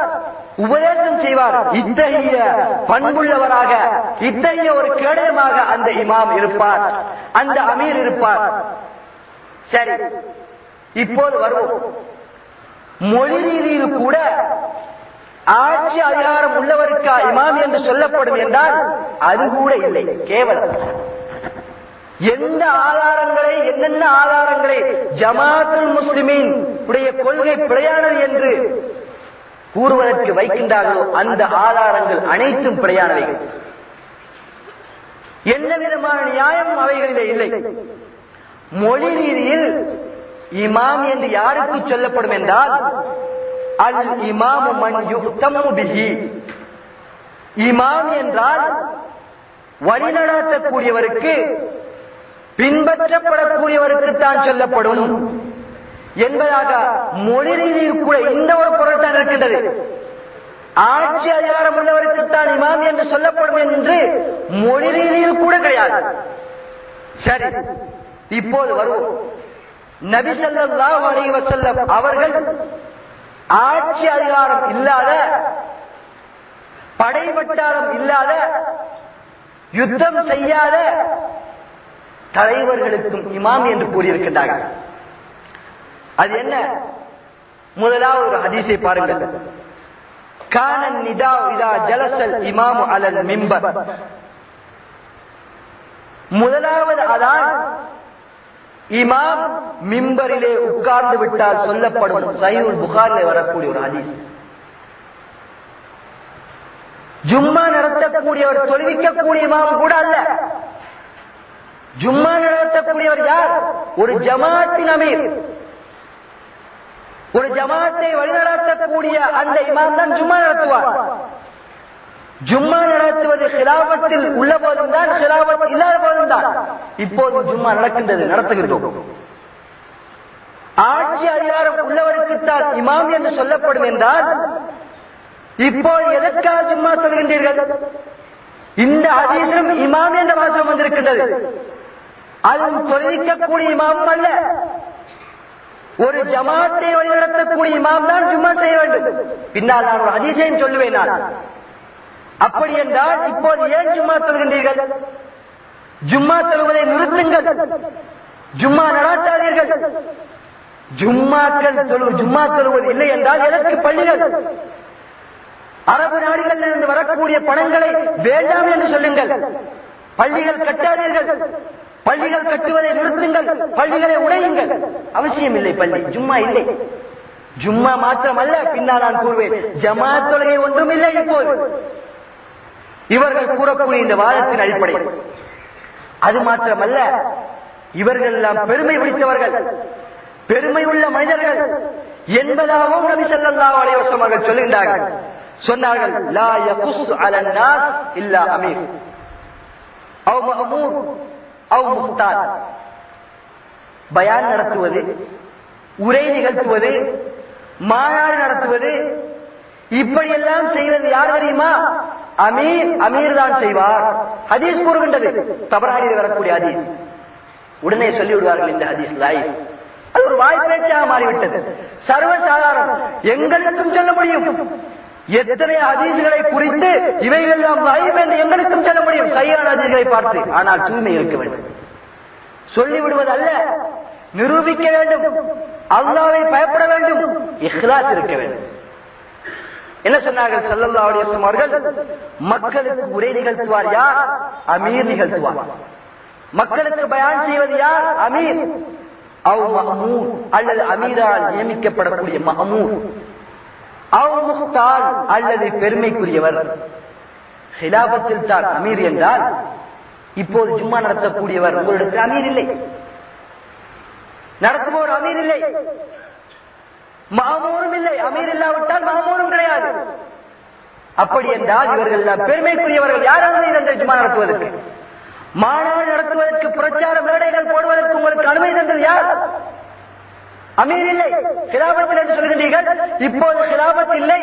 உபதேசம் செய்வார். இத்தகைய பண்புள்ளவராக, இத்தகைய ஒரு கேடயமாக அந்த இமாம் இருப்பார், அந்த அமீர் இருப்பார். சரி, இப்போது வருவோம். மொழி ரீதியில் கூட ஆட்சி அதிகாரம் உள்ளவருக்கா இமாம் என்று சொல்லப்படும் என்றால் அது கூட இல்லை. கேவலம் எந்த ஆதாரங்களை, என்னென்ன ஆதாரங்களை ஜமாஅத்துல் முஸ்லிமீன் உடைய கொள்கை பிழையானது என்று கூறுவதற்கு வைக்கின்றார்களோ அந்த ஆதாரங்கள் அனைத்தும் பிழையானவைகள். என்ன விதமான நியாயம் அவைகளிலே இல்லை. மொழி ரீதியில் இமாம் என்று யாருக்கு சொல்லப்படும் என்றால், அல் இமாமு மன் யுஹ்தமு பிஹி, இமாம் என்றால் வழிநடத்தக்கூடியவருக்கு, பின்பற்றப்படக்கூடியவருக்கு தான் சொல்லப்படும் என்பதாக மொழி ரீதியில் கூட இந்த ஒரு பொருள் தான் இருக்கின்றது. ஆட்சி அதிகாரம் உள்ளவருக்குத்தான் இமாம் என்று சொல்லப்படும் என்று மொழி ரீதியில் கூட கிடையாது. சரி, இப்போது வருவோம். நபி ஸல்லல்லாஹு அலைஹி வஸல்லம் அவர்கள் ஆட்சி அதிகாரம் இல்லாத, படை வட்டாரம் இல்லாத, யுத்தம் செய்யாத தலைவர்களுக்கும் இமாம் என்று கூறியிருக்கின்றார்கள். அது என்ன? முதலாவது ஒரு ஹதீஸை பாருங்கள். கான நிதா இதா ஜலசல் இமாமு அலல் மிம்பர். முதலாவது அதான் இமாம் மிம்பரிலே உட்கார்ந்து விட்டால் சொல்லப்படும் சஹீஹுல் புகாரிலே வரக்கூடிய ஒரு ஹதீஸ். ஜும்மா நடத்தக்கூடியவர் தொழுவிக்கக்கூடிய இமாம் கூட அல்ல. ஜும்மா நடத்தக்கூடியவர் யார்? ஒரு ஜமாத்தின் அமீர், ஒரு ஜமாத்தை வழிநடத்தக்கூடிய அந்த இமாம் தான் ஜும்மா நடத்துவார். ஜும்மா நடத்துவது ஹிலாபத்தில் உள்ள போதும் தான், ஹிலாபத் இல்லாத போதும் தான். இப்போது ஜும்மா நடக்கின்றது, நடத்துகின்றோம். ஆட்சி அதிகாரம் உள்ளவருக்குத்தான் இமாம் என்று சொல்லப்படும் என்றால் இப்போது எதற்காக ஜும்மா சொல்கின்றீர்கள்? இந்த ஹதீஸிலும் இமாம் என்ற வாசகம் வந்திருக்கின்றது. அதுவும் தொழுவிக்கக்கூடிய இமாமும் அல்ல, ஒரு ஜமாத்தை வழிநடத்தக்கூடிய இமாம் தான் ஜும்மா செய்ய வேண்டும். பின்னால் நான் ஒரு ஹதீஸையும் சொல்லுவேன். அப்படி என்றால் இப்போது ஏன் ஜும்மா சொல்கின்றீர்கள்? ஜும்மா சொல்வதை நிறுத்துங்கள், ஜும்மா நடாத்தாதீர்கள். ஜும்மா தொழுவது இல்லை என்றால் எதற்கு பள்ளிகள்? அரபு நாடுகளில் இருந்து வரக்கூடிய பணங்களை வேண்டாம் என்று சொல்லுங்கள். பள்ளிகள் கட்டாதீர்கள், பள்ளிகள் கட்டுவதை நிறுத்துங்கள், பள்ளிகளை உடையுங்கள். அவசியம் இல்லை பள்ளி, ஜும்மா இல்லை. ஜும்மா மாத்திரமல்ல, பின்னால் நான் கூறுவேன், ஜமாத் தொழுகை ஒன்றும் இல்லை. இப்போது இவர்கள் கூறக்கூடிய இந்த வாதத்தின் அடிப்படை. அது மாத்திரமல்ல, இவர்கள் எல்லாம் பெருமை பிடித்தவர்கள், பெருமை உள்ள மனிதர்கள் என்பதாகவும் நபி ஸல்லல்லாஹு அலைஹி வஸல்லம் அவர்கள் சொல்கின்றார்கள். சொன்னார்கள், லா யகுஸ் அலன் நாஸ் இல்லா அமீர் அவ் மஅமூர் அவ் முஃப்தார். பயான் நடத்துவது, உரை நிகழ்த்துவது, மாநாடு நடத்துவது, இப்படியெல்லாம் செய்வது யார் தெரியுமா? அமீர் தான் செய்வார். ஹதீஸ் கூறுகின்றது, தபரானியில் வரக்கூடிய ஹதீஸ். உடனே சொல்லி விடுவார்கள், இந்த ஹதீஸ் லைவ். அது ஒரு வாய்ப்பேச்சாக மாறிவிட்டது, சர்வசாதாரணம். எங்களுக்கும் சொல்ல முடியும், எத்தனை ஹதீஸ்களை குறித்து இவைகள் லைவ் என்று எங்களுக்கும் சொல்ல முடியும், சரியான ஹதீஸ்களை பார்த்து. ஆனால் தூய்மை இருக்க வேண்டும். சொல்லிவிடுவது அல்ல, நிரூபிக்க வேண்டும், அல்லாஹ்வை பயப்பட வேண்டும், இஹ்லாஸ் இருக்க வேண்டும். என்ன சொன்னார்கள் ஸல்லல்லாஹு அலைஹி வஸல்லம் அவர்கள்? மக்களுக்கு உரை நிகழ்த்துவார் யார்? அமீர் நிகழ்த்துவார். மக்களுக்கு பயான் செய்வது யார்? அமீர் அவ் மஅமூர், அல்லது அமீரால் நியமிக்கப்படக்கூடிய மஅமூர், அவ் முஃப்தார், அல்லது பெருமைக்குரியவர். ஹிலாபத்தில் தான் அமீர் என்றால், இப்போது ஜும்மா நடத்தக்கூடியவர் உங்களிடத்தில் அமீர் இல்லை, நடத்துவோர் அமீர் இல்லை, மாமூரும் இல்லை. அமீர் இல்லாவிட்டால் மாமூரும் கிடையாது. அப்படி என்றால் இவர்கள் பெருமைக்குரியவர்கள். யாராவது இந்த ஜும்மா நடத்துவதற்கு, மாநாடு நடத்துவதற்கு, பிரச்சார மேடைகள் போடுவதற்கு உங்களுக்கு அனுமதி தந்தது யார்? அமீர் இல்லை. ஹிலாபத்தில் என்று சொல்கின்றீர்கள், இப்போது ஹிலாபத் இல்லை.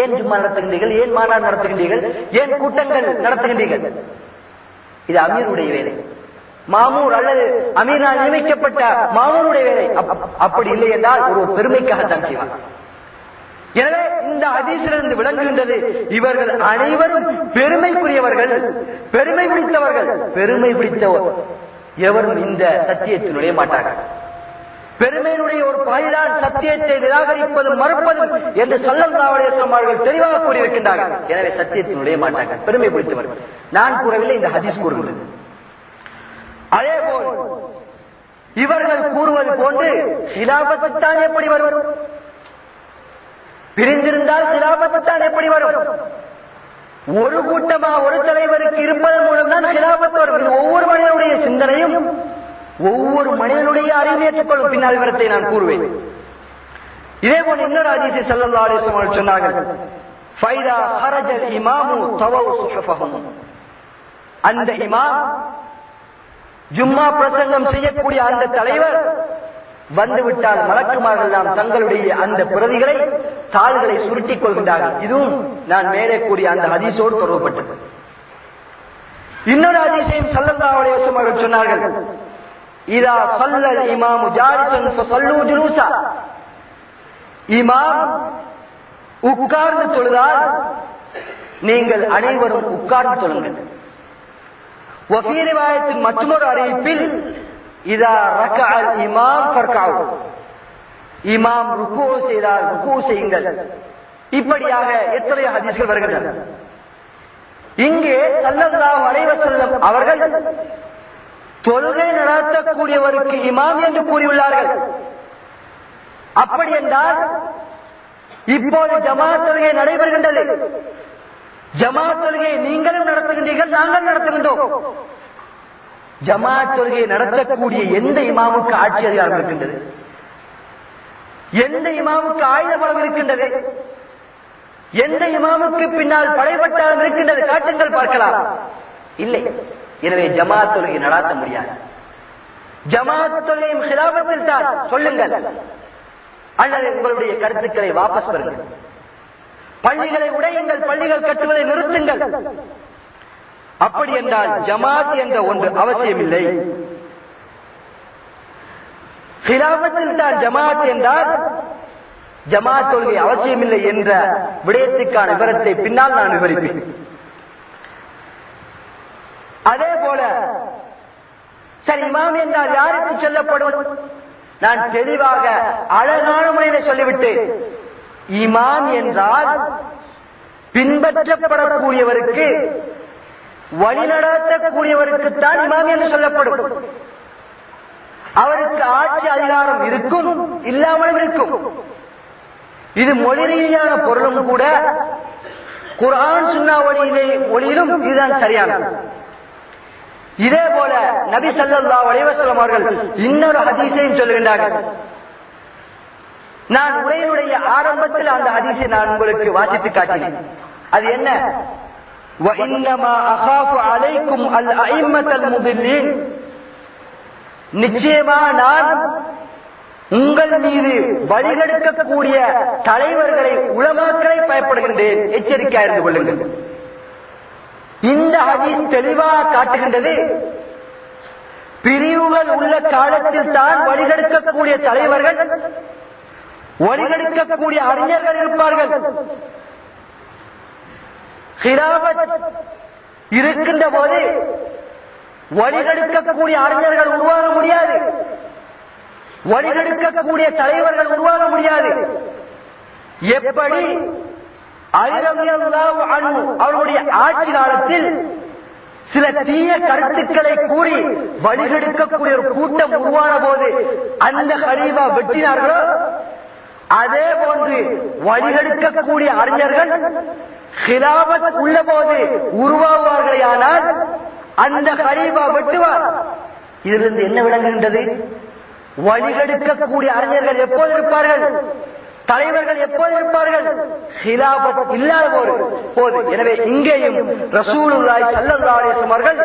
ஏன் ஜும்மா நடத்துகின்றீர்கள்? ஏன் மாநாடு நடத்துகின்றீர்கள்? ஏன் கூட்டங்கள் நடத்துகின்றீர்கள்? இது அமீருடைய வேலை, மாமூர் அல்லது அமீரால் நியமிக்கப்பட்ட மாமூருடைய வேலை. அப்படி இல்லை என்றால் ஒரு பெருமைக்காகத்தான் செய்வார். எனவே இந்த ஹதீஸிலிருந்து விளங்குகின்றது, இவர்கள் அனைவரும் பெருமைக்குரியவர்கள், பெருமை பிடித்தவர்கள். பெருமை பிடித்தவர் எவரும் இந்த சத்தியத்தில் நுழைய மாட்டார்கள். பெருமையினுடைய ஒரு பகுதிதான் சத்தியத்தை நிராகரிப்பதும் மறுப்பதும் என்று ஸல்லல்லாஹு அலைஹி வஸல்லம் அவர்கள் தெளிவாக கூறியிருக்கின்றார்கள். எனவே சத்தியத்தில் நுழைய மாட்டார்கள், பெருமை பிடித்தவர்கள். நான் கூறவில்லை, இந்த ஹதீஸ் கூறுகிறது. அதே போல் இவர்கள் கூறுவது போன்று ஹிலாபத்தான் எப்படி வரும்? பிரிந்திருந்தால் ஹிலாபத்தான் எப்படி வரும்? ஒரு கூட்டமா ஒரு தலைவருக்கு இருப்பதன் மூலம் தான் ஹிலாபத் வரும். ஒவ்வொரு மனிதனுடைய சிந்தனையும், ஒவ்வொரு மனிதனுடைய அறிவை ஏற்றுக்கொள்ளும். பின்னால் விவரத்தை நான் கூறுவேன். இதே போல் இன்னொரு ஹதீஸை ஸல்லல்லாஹு அலைஹி வஸல்லம் சொன்னார்கள், ஃபைதா ஹரஜல் இமாமு தவவு சுஹஃபஹும். அந்த இமாம், ஜும்மா பிரசங்கம் செய்யக்கூடிய அந்த தலைவர் வந்துவிட்டால் மலக்குமார்கள் எல்லாம் தங்களுடைய அந்த பிரதிகளை தாள்களை சுருட்டிக் கொள்கின்றார்கள். இதுவும் நான் மேலே கூறிய அந்த ஹதீஸோடு தொடர்புபட்டது. இன்னொரு ஹதீஸையும் ஸல்லல்லாஹு அலைஹி வஸல்லம் அவர்கள் சொன்னார்கள், இதா ஸல்லல் இமாமு ஜாலிஸன் ஃபஸல்லூ ஜுலூஸா, இமாம் உட்கார்ந்து தொழுதால் நீங்கள் அனைவரும் உட்கார்ந்து தொழுங்கள். வஃபீ ரிவாயத்தின் மற்றொரு அறிவிப்பில், இதா ரக்கஅல் இமாம் ஃபர்கஉ, இமாம் ருக்கு செய்தால் ருக்கு செய்யுங்கள். இப்படியாக எத்தனை ஹதீஸ்கள் வருகின்றன. இங்கே ஸல்லல்லாஹு அலைஹி வஸல்லம் அவர்கள் தொழுகை நடத்தக்கூடியவருக்கு இமாம் என்று கூறியுள்ளார்கள். அப்படி என்றால் இப்போது ஜமாத் தொழுகை நடைபெறுகின்றது. ஜமாத் தொழுகையை நீங்களும் நடத்துகின்றீர்கள், நாங்கள் நடத்துகின்றோம். ஜமாத் தொழுகையை நடத்தக்கூடிய எந்த இமாமுக்கு ஆட்சி அதிகாரம் இருக்கின்றது? எந்த இமாமுக்கு ஆயுத பலம் இருக்கின்றது? எந்த இமாமுக்கு பின்னால் படைபட்டாலும் இருக்கின்றது? காட்டுங்கள் பார்க்கலாம். இல்லை. எனவே ஜமாத் தொழுகை நடாத்த முடியாது. ஜமாத் தொழுகையும் ஹிலாபத்தில் தான். சொல்லுங்கள், அல்லது உங்களுடைய கருத்துக்களை வாபஸ் பெறுங்கள். பள்ளிகளை உடையுங்கள், பள்ளிகள் கட்டுவதை நிறுத்துங்கள். அப்படி என்றால் ஜமாத் என்ற ஒன்று அவசியமில்லை. ஹிலாபத்தில் தான் ஜமாத் என்றால் ஜமாத் தொழுகை அவசியமில்லை என்ற விடயத்துக்கான விவரத்தை பின்னால் நான் விவரிப்பேன். அதே போல சரி, இமாம் என்றால் யாருக்கு சொல்லப்படும்? நான் தெளிவாக அழகான முறையில் சொல்லிவிட்டு, இமாம் என்றால் பின்பற்றப்படக்கூடியவருக்கு, வழிநடத்தக்கூடியவருக்குத்தான் இமாம் என்று சொல்லப்படும். அவருக்கு ஆட்சி அதிகாரம் இருக்கும், இல்லாமலும் இருக்கும். இது மொழி ரீதியான பொருளும் கூட, குர்ஆன் சுன்னா ஒளியிலும் இதுதான் சரியானது. இதே போல நபி ஸல்லல்லாஹு அலைஹி வஸல்லம் அவர்கள் இன்னொரு ஹதீஸையும் சொல்லுகின்றார்கள். நான் உரையினுடைய ஆரம்பத்தில் அந்த ஹதீஸை நான் உங்களுக்கு வாசித்து காட்டினேன். அது என்ன? وَإِنَّمَا أَخَافُ عَلَيْكُمْ الْأَئِمَّةَ الْمُضِلِّينَ, நிச்சயமா நான் உங்கள் மீது வழிகெடுக்கக்கூடிய தலைவர்களை, உலமாக்களை பயப்படுகின்றேன். எச்சரிக்கையாக இருந்து கொள்ளுங்கள். இந்த ஹதீஸ் தெளிவாக காட்டுகின்றது, பிரிவுகள் உள்ள காலத்தில் தான் வழிகெடுக்கக்கூடிய தலைவர்கள், வழிகெடுக்கக்கூடிய அறிஞர்கள் இருப்பார்கள். ஹிலாபத் இருக்கின்ற போது வழிகெடுக்கக்கூடிய அறிஞர்கள் உருவாக முடியாது, வழிகெடுக்கக்கூடிய தலைவர்கள் உருவாக முடியாது. எப்படி அலி ரலியல்லாஹு அன்ஹு அவருடைய ஆட்சி காலத்தில் சில தீய கருத்துக்களை கூறி வழிகெடுக்கக்கூடிய ஒரு கூட்டம் உருவான போது அந்த கலீஃபா வெட்டினார்களோ, அதே போன்று வழிகெடுக்கக்கூடிய அறிஞர்கள் ஹிலாபத் உள்ள போது உருவாகுவார்களே, ஆனால் அந்த கலீஃபா வெட்டுவார். இதிலிருந்து என்ன விளங்குகின்றது? வழிகெடுக்கக்கூடிய அறிஞர்கள் எப்போது இருப்பார்கள்? தலைவர்கள் எப்போது இருப்பார்கள்? ஹிலாபத் இல்லாத போது. எனவே இங்கேயும் ரசூலுல்லாஹி ஸல்லல்லாஹு அலைஹி வஸல்லம் அவர்கள்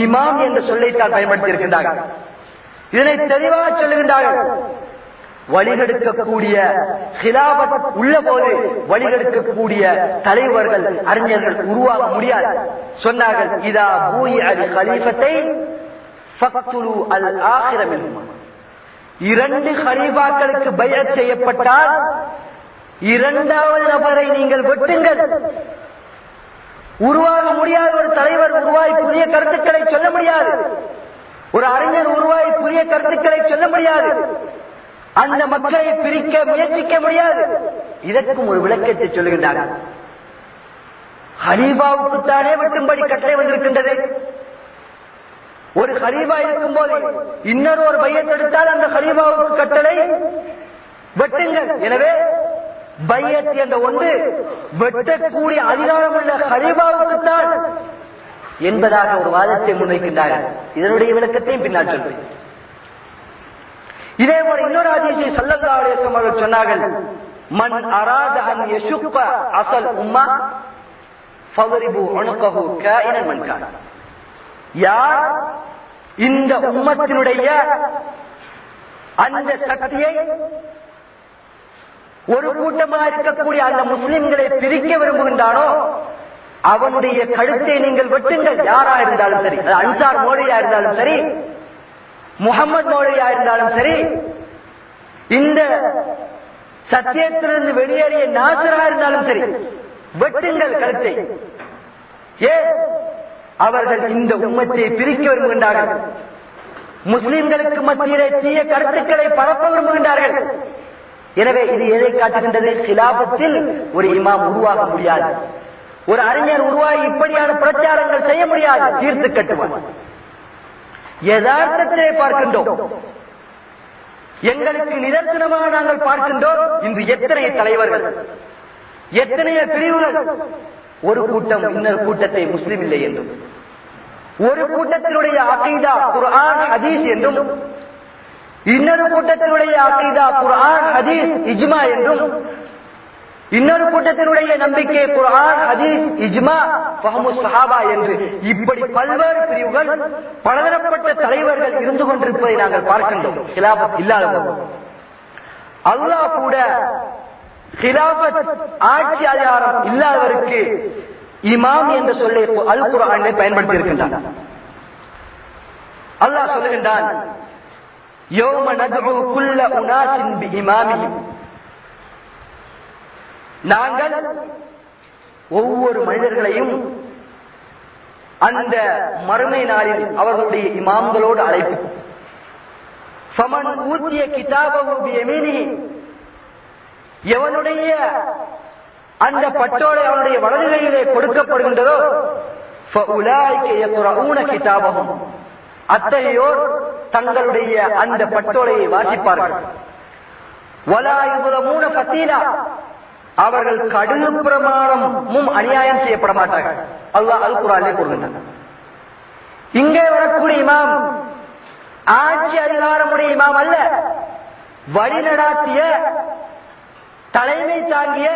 இமாம் என்ற சொல்லைத்தான் பயன்படுத்தி இருக்கின்றார்கள். இதனை தெளிவாக சொல்லுகின்றார்கள். வழிகெடுக்கக்கூடிய ஹிலாபத் உள்ள போது வழிகெடுக்கக்கூடிய தலைவர்கள், அறிஞர்கள் உருவாக முடியாது. சொன்னார்கள், இதா பூயி அல் கலீஃபத்தை ஃபக்துலு அல் ஆகிர மின்ஹுமா, இரண்டு கலீஃபாக்களுக்கு பைஅத் செய்யப்பட்டால் இரண்டாவது நபரை நீங்கள் வெட்டுங்கள். உருவாக முடியாத ஒரு தலைவர் உருவாகி புதிய கருத்துக்களை சொல்ல முடியாது. ஒரு அறிஞர் உருவாகி புதிய கருத்துக்களை சொல்ல முடியாது. அந்த மக்களை பிரிக்க முயற்சிக்க முடியாது. இதற்கும் ஒரு விளக்கத்தை சொல்லுகின்றார்கள். ஹலீஃபாவுக்குத்தானே வெட்டும்படி கட்டளை வந்திருக்கின்றது. ஒரு ஹலீஃபா இருக்கும் போது இன்னொரு ஒரு பையத் எடுத்தால் அந்த ஹலீஃபாவுக்கு கட்டளை வெட்டுங்கள். எனவே பையத் என்ற ஒன்று வெட்டக்கூடிய அதிகாரம் உள்ள ஹலீஃபாவுக்குத்தான் என்பதாக ஒரு வாதத்தை முன்வைக்கின்றார்கள். இதனுடைய விளக்கத்தையும் பின்னால் சொல்வேன். இதே போல இன்னொரு ஹதீஸை ஸல்லல்லாஹு அலைஹி வஸல்லம் அவர்கள் சொன்னார்கள், மன் அராத அன் யஷுக்க அஸல் உம்மா ஃபضربு உனகஹு காயினன் மன் கான, யார் இந்த உம்மத்தினுடைய அந்த சக்தியை ஒரு கூட்டமாக இருக்கக்கூடிய அந்த முஸ்லிம்களை பிரிக்க விரும்புகின்றானோ அவனுடைய கழுத்தை நீங்கள் வெட்டுங்கள். யாரா இருந்தாலும் சரி, அன்சார் மௌலவியா இருந்தாலும் சரி, முகமது மௌலவியா இருந்தாலும் சரி, இந்த சத்தியத்திலிருந்து வெளியேறிய நாசரா இருந்தாலும் சரி, வெட்டுங்கள் கழுத்தை. ஏன்? அவர்கள் இந்த உம்மத்தை பிரிக்க விரும்புகின்றார்கள். முஸ்லிம்களுக்கு மத்தியிலே தீய கருத்துக்களை பரப்ப விரும்புகின்றார்கள். எனவே இது எதை காட்டுகின்றது? கிலாபத்தில் ஒரு இமாம் உருவாக முடியாது, ஒரு அறிஞர் உருவாகி இப்படியான பிரச்சாரங்கள் செய்ய முடியாது, தீர்த்து கட்டுவார். யதார்த்தத்திலே பார்க்கின்றோம், எங்களுக்கு நிதர்சனமாக நாங்கள் பார்க்கின்றோம். இன்று எத்தனை தலைவர்கள், எத்தனைய பிரிவுகள். ஒரு கூட்டம் இன்னொரு கூட்டத்தை முஸ்லிம் இல்லை என்றும், ஒரு கூட்டத்தினுடைய அகீதா குர்ஆன் ஹதீஸ் என்றும், இன்னொரு கூட்டத்தினுடைய அகீதா குர்ஆன் ஹதீஸ் இஜ்மா என்றும், இன்னொரு கூட்டத்தினுடைய நம்பிக்கை குர்ஆன் ஹதீஸ் இஜ்மா ஃபஹ்மு ஸஹாபா என்று, இப்படி பல்வேறு பிரிவுகள், பலதரப்பட்ட தலைவர்கள் இருந்து கொண்டிருப்பதை நாங்கள் பார்க்கின்றோம். கிலாபத் இல்லாத போது அல்லாஹ் கூட கிலாபத் ஆட்சி அதிகாரம் இல்லாதவருக்கு இமாம் என்ற சொல்லை அல் குர்ஆனிலே பயன்படுத்தி இருக்கின்றான். அல்லாஹ் சொல்லுகின்றான், யௌம நத்உ குல்ல உனாஸின் பிஇமாமிஹிம், நாங்கள் ஒவ்வொரு மனிதர்களையும் அந்த மறுமை நாளில் அவர்களுடைய இமாம்களோடு அழைப்போம். ஃபமன் ஊத்திய கிதாபஹு பியமீனிஹி, எவனுடைய அந்த பட்டோலை அவனுடைய வலது கையிலே கொடுக்கப்படுகின்றதோ ஃபஉலாயிக யக்ரஊன கிதாபஹும், அத்தகையோர் தங்களுடைய அந்த பட்டோலையை வாசிப்பார்கள். வலா யுظلمون ஃபதீலா, அவர்கள் கடுகு பிரமாணமும் அநியாயம் செய்யப்பட மாட்டார்கள். அல்லாஹ் அல் குர்ஆனிலே கூறுகின்றான். இங்கே வரக்கூடிய இமாம் ஆட்சி அதிகாரமுடைய இமாம் அல்ல, வழிநடாத்திய, தலைமை தாங்கிய,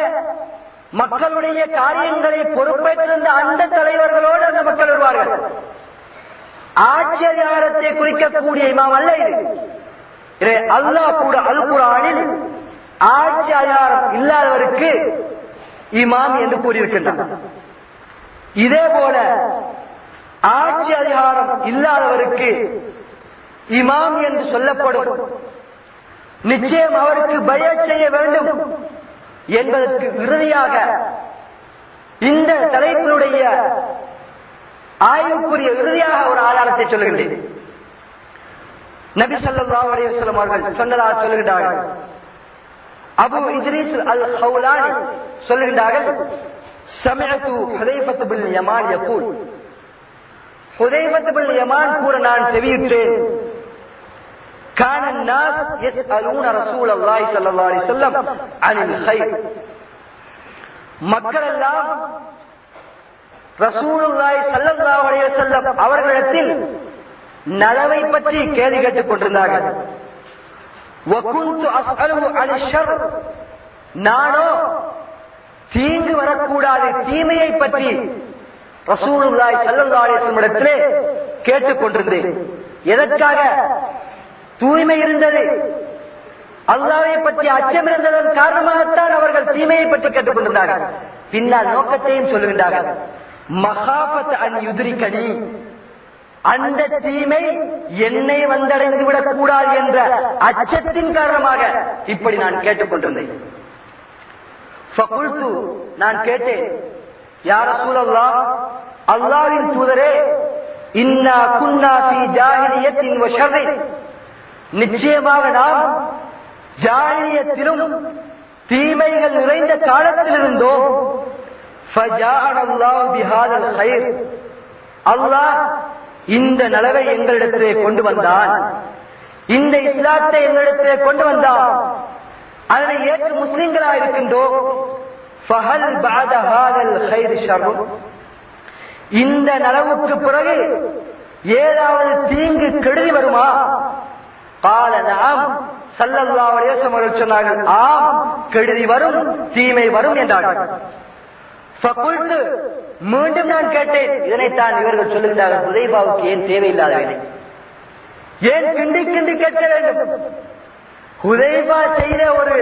மக்களுடைய காரியங்களை பொறுப்பேற்றிருந்த அந்த தலைவர்களோடு அந்த மக்கள் வருவார்கள். ஆட்சி அதிகாரத்தை குறிக்கக்கூடிய இமாம் அல்ல இது. அல்லாஹ் கூட அல் குர்ஆனில் ஆட்சி அதிகாரம் இல்லாதவருக்கு இமாம் என்று கூறியிருக்கின்றார். இதே போல ஆட்சி அதிகாரம் இல்லாதவருக்கு இமாம் என்று சொல்லப்படும், நிச்சயம் அவருக்கு பைஅத் செய்ய வேண்டும் என்பதற்கு இறுதியாக இந்த தலைப்பினுடைய ஆய்வுக்குரிய இறுதியாக ஒரு ஆதாரத்தை சொல்லுகின்றேன். நபி ஸல்லல்லாஹு அலைஹி வஸல்லம் அவர்கள் சொன்னதாக சொல்லுகின்றார்கள். அபு இத்ரீஸ் அல் ஹவுலானி சொல்லுகின்றார்கள், சமிஅது ஹுதைஃபத் பின் யமான் யகூல், ஹுதைஃபத் பின் யமான் கூற நான் செவியுற்றேன், கான الناس يسألون رسول الله صلى الله عليه وسلم عن الخير, மக்கள் எல்லாம் ரசூலுல்லாஹி ஸல்லல்லாஹு அலைஹி வஸல்லம் அவர்களிடத்தில் நலவை பற்றி கேள்வி கேட்டுக் கொண்டிருந்தார்கள். وكنت اسأله عن الشر, நானோ தீங்கு வரக்கூடாது, தீமையை பற்றி ரசூலுல்லாஹி ஸல்லல்லாஹு அலைஹி வஸல்லம் இடத்திலே கேட்டுக் கொண்டிருந்தேன். எதற்காக? தூய்மை இருந்தது, அல்லாஹ்வை பற்றி அச்சம் இருந்ததன் காரணமாகத்தான் அவர்கள் தீமையை பற்றி கேட்டுக் கொண்டிருந்தார்கள். பின்னால் நோக்கத்தையும் சொல்லுகின்றார்கள், மகாஃபத் அன் யுத்ரிகனி, அந்த தீமை என்னை வந்தடைந்து விடக் கூடாது என்ற அச்சத்தின் காரணமாக இப்படி நான் கேட்டுக் கொண்டிருந்தேன். ஃபகுல்து, நான் கேட்டேன், யா ரசூலல்லாஹ், அல்லாஹ்வின் தூதரே, இன்னா குன்னா ஃபீ ஜாஹிலியத்தின் வ ஷர்ரின், நிச்சயமாக நாம் ஜாஹிலியத்திலும் தீமைகள் நிறைந்த காலத்தில் இருந்தோம். ஃபஜாஅனல்லாஹு பிஹாதல் கைர், அல்லாஹ் இந்த நலவை எங்களிடத்திலே கொண்டு வந்தான், இந்த இஸ்லாத்தை எங்களிடத்திலே கொண்டு வந்தான், அதனை ஏற்று முஸ்லிம்களாக இருக்கின்றோம். ஃபஹல் பஅத ஹாதல் கைர் ஷர்ரு, இந்த நலவுக்கு பிறகு ஏதாவது தீங்கு கெடுதி வருமா? قال نعم, ஸல்லல்லாஹு அலைஹி வஸல்லம் அவர்கள் சொன்னார்கள், ஆம், கெடுதி வரும், தீமை வரும் என்றார்கள். ஃபகுல்து, மீண்டும் நான் கேட்டேன். இதனைத்தான் இவர்கள் சொல்லுகிறார்கள், ஹுதைபாவுக்கு ஏன் தேவையில்லாத வேலை, ஏன் கிண்டி கிண்டி கேட்க வேண்டும்? ஹுதைபா செய்த ஒரு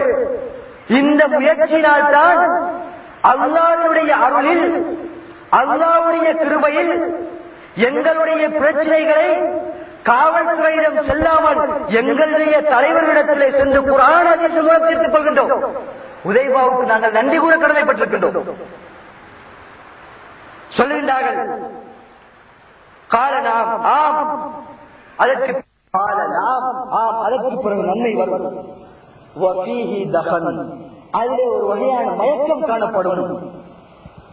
இந்த முயற்சியினால் தான் அல்லாஹ்வுடைய அருளில், அல்லாஹ்வுடைய கிருபையில் எங்களுடைய பிரச்சனைகளை காவல்துறையிடம் செல்லாமல் எங்களுடைய தலைவர்களிடத்திலே சென்று குர்ஆன் ஹதீஸ் மூலம் தீர்த்துக் கொள்கின்றோம். ஹுதைபாவுக்கு நாங்கள் நன்றி கூற கடமைப்பட்டிருக்கின்றோம். சொல்லுகின்றார்கள், காலனாம் ஆம், அதற்கு பிறகு நன்மை வரும். அதிலே ஒரு வகையான மயக்கம் காணப்படும்.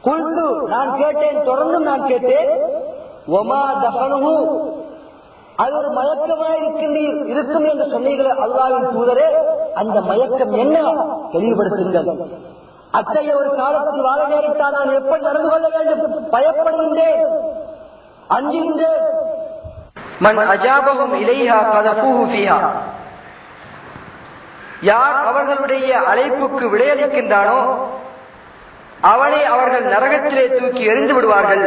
குல்து நான் கேட்டேன், தொடர்ந்தும் நான் கேட்டேன். ஒமா தஹனுஹு, அது ஒரு மயக்கமாக இருக்கும் என்று சொன்னீர்கள் அல்லாஹ்வின் தூதரே, அந்த மயக்கம் என்ன தெளிவுபடுத்துங்கள். அத்தகைய ஒரு காலத்தில் வாழ நேரிட்டால் நான் எப்படி நடந்து கொள்ள வேண்டும்? பயப்படுகின்றேன், அஞ்சுகின்றேன். மன் அஜாபஹும் இலைஹா கதஃபூஹு ஃபீஹா, யார் அவர்களுடைய அழைப்புக்கு விடையளிக்கின்றானோ அவனை அவர்கள் நரகத்திலே தூக்கி எறிந்து விடுவார்கள்.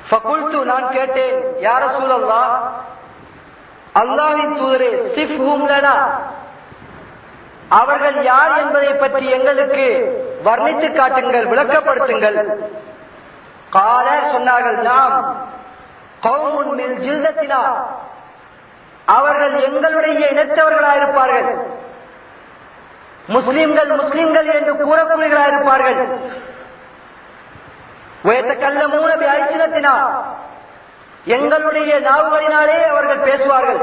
ஃபகுல்து, நான் கேட்டேன், யா ரசூலல்லாஹ், அல்லாஹ்வின் தூதரே, சிஃப்ஹும் லனா, அவர்கள் யார் என்பதை பற்றி எங்களுக்கு வர்ணித்து காட்டுங்கள், விளக்கப்படுத்துங்கள். கால, சொன்னார்கள், நாம் கௌமுன் மின் ஜில்தத்தினா, அவர்கள் எங்களுடைய இனத்தவர்களாயிருப்பார்கள். முஸ்லிம்கள் முஸ்லிம்கள் என்று கூறக்கூடியவர்களாயிருப்பார்கள். வயத்தக்கல்லமூன பிஅல்சினத்தினா, எங்களுடைய நாவுகளினாலே அவர்கள் பேசுவார்கள்.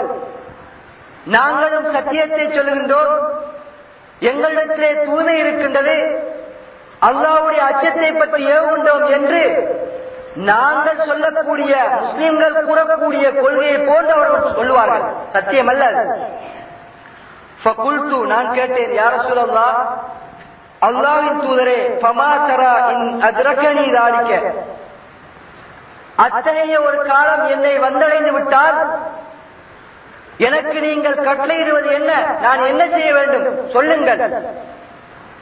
நாங்களும் சத்தியத்தை சொல்லுகின்றோம், எங்களிடத்திலே தூய்மை இருக்கின்றது, அல்லாஹ்வுடைய அச்சத்தை பற்றி ஏவுகின்றோம் என்று நாங்கள் சொல்லக்கூடிய, முஸ்லிம்கள் கூறக்கூடிய கொள்கையை போன்று அவர்கள் சொல்லுவார்கள். சத்தியம் அல்ல. ஃபகுல்து, நான் கேட்டேன், யா ரசூலல்லாஹ், அல்லாஹ்வின் தூதரே, ஃபமா தரா இன் அத்ரகனி ذلك, அத்தகைய ஒரு காலம் என்னை வந்தடைந்து விட்டால் எனக்கு நீங்கள் கட்டளையிடுவது என்ன? நான் என்ன செய்ய வேண்டும்? சொல்லுங்கள்.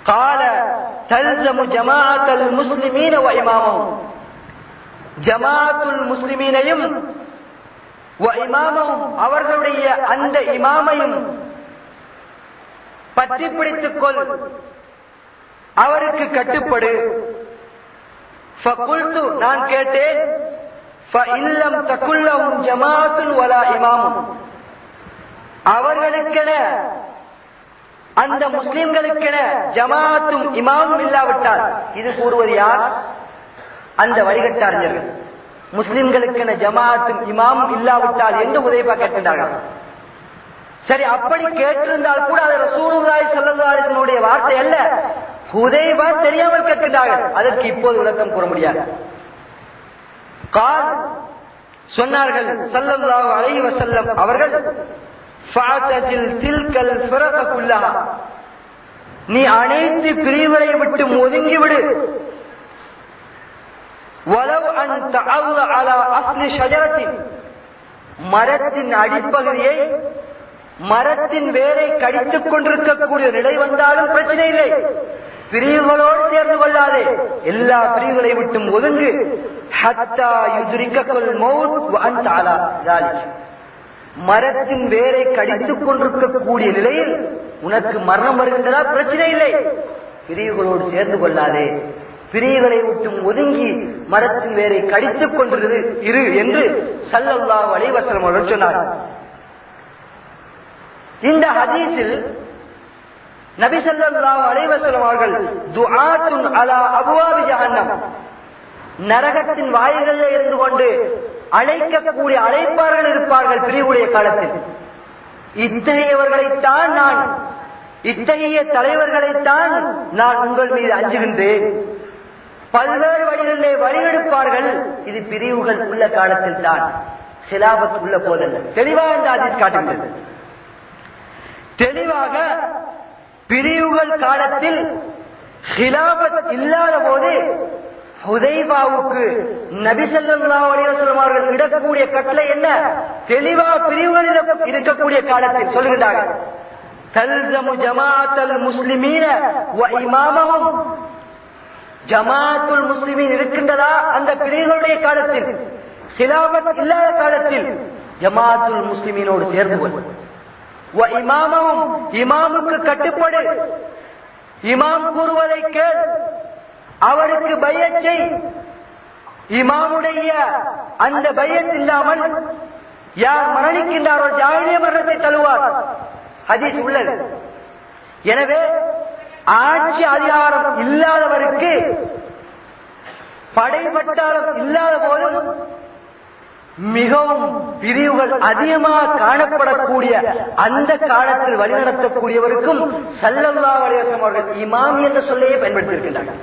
கால தல்ஸமு ஜமாஅத்துல் முஸ்லிமீன வ இமாமஹும், ஜமாஅத்துல் முஸ்லிமீனையும் வ இமாமஹும், அவர்களுடைய அந்த இமாமையும் பற்றி பிடித்துக் கொள், அவருக்கு கட்டுப்படு. ஃபகுல்து, நான் கேட்டேன், ஃபஇல்லம் தகுல்லஹும் ஜமாஅத்துன் வலா இமாமுன், அவர்களுக்கென, அந்த முஸ்லிம்களுக்கென ஜமாஅத்தும் இமாமும் இல்லாவிட்டால், இது கூறுவது யார்? அந்த வழிகட்ட அறிஞர்கள். முஸ்லிம்களுக்கென ஜமாஅத்தும் இமாமும் இல்லாவிட்டால் என்று ஹுதைபா கேட்கின்றார்கள். சரி, அப்படி கேட்டிருந்தால் கூட அது ரசூலுல்லாஹி ஸல்லல்லாஹு அலைஹி வஸல்லம் வார்த்தை அல்ல, ஹுதைபா தெரியாமல் கேட்கின்றார்கள். அதற்கு இப்போது விளக்கம் கூற முடியாது. கால், சொன்னார்கள் ஸல்லல்லாஹு அலைஹி வஸல்லம் அவர்கள், ஃபஅதஜில் தில்கல் ஃபிரக குல்லஹா, நீ அனைத்து பிரிவுகளை விட்டு ஒதுங்கிவிடு. வலவ் அன் தஅல்ல அலா அஸ்லி ஷஜரத்தின், மரத்தின் அடிப்பகுதியை, மரத்தின் வேரை கடித்துக் கொண்டிருக்கக்கூடிய நிலை வந்தாலும் பிரச்சனை இல்லை, பிரிவுகளோடு சேர்ந்து கொள்ளாதே, எல்லா பிரிவுகளை விட்டும் ஒதுங்கு. ஹத்தா யுத்ரிகல் மௌத் வ அன்த அலா ذلك, மரத்தின் வேரை கடித்துக் கொண்டிருக்கக்கூடிய நிலையில் உனக்கு மரணம் வருகின்றதா? பிரச்சனை இல்லை, பிரிவுகளோடு சேர்ந்து கொள்ளாதே, பிரிவுகளை விட்டும் ஒதுங்கி மரத்தின் வேரை கடித்துக் கொண்டிரு இரு என்று ஸல்லல்லாஹு அலைஹி வஸல்லம் அவர்கள் சொன்னார். இந்த ஹதீஸில் நபி ஸல்லல்லாஹு அலைஹி வஸல்லம் அவர்கள் துஆத்துன் அலா அப்வாபி ஜஹன்னம், நரகத்தின் வாயில்களில் இருந்து கொண்டு அழைக்கக்கூடிய அழைப்பார்கள் இருப்பார்கள் பிரிவுடைய காலத்தில். இத்தகையவர்களைத்தான் நான், இத்தகைய தலைவர்களைத்தான் நான் உங்கள் மீது அஞ்சுகின்றேன். பல்வேறு வழிகளிலே வழியெடுப்பார்கள். இது பிரிவுகள் உள்ள காலத்தில் தான், ஹிலாபத் உள்ள போதல்ல. தெளிவாக இந்த ஹதீஸ் காட்டுகிறது. தெளிவாக பிரிவுகள் காலத்தில் ஹிலாபத் இல்லாத போது ஹுதைபாவுக்கு நபி ஸல்லல்லாஹு அலைஹி வஸல்லம் அவர்கள் இடக்கூடிய கட்டளை என்ன? தெளிவா பிரிவுகளில் இருக்கக்கூடிய காலத்தில் சொல்கிறார்கள், தல்ஸமு ஜமாஅத்துல் முஸ்லிமீன வ இமாமஹும், ஜமாஅத்துல் முஸ்லிமீன் இருக்கின்றதா அந்த பிரிவுகளுடைய காலத்தில், ஹிலாபத் இல்லாத காலத்தில் ஜமாஅத்துல் முஸ்லிமீனோடு சேர்ந்து கொள். இமாமும் இமாமுக்கு கட்டுப்படு, இமாம் கூறுவதை கேள், அவருக்கு பையத் செய். இமாமுடைய அந்த பையத் இல்லாமல் யார் மரணிக்கின்றாரோ ஜாஹிலிய மரணத்தை தழுவார். ஹதீஸ் உள்ளது. எனவே ஆட்சி அதிகாரம் இல்லாதவருக்கு, படைபட்டாலும் இல்லாத போதும் மிகவும் பிரிவுகள் அதிகமாக காணப்படக்கூடிய அந்த காலத்தில் வழிநடத்தக்கூடியவருக்கும் ஸல்லல்லாஹு அலைஹி வஸல்லம் அவர்கள் இமாம் என்ற சொல்லையே பயன்படுத்தியிருக்கின்றார்கள்.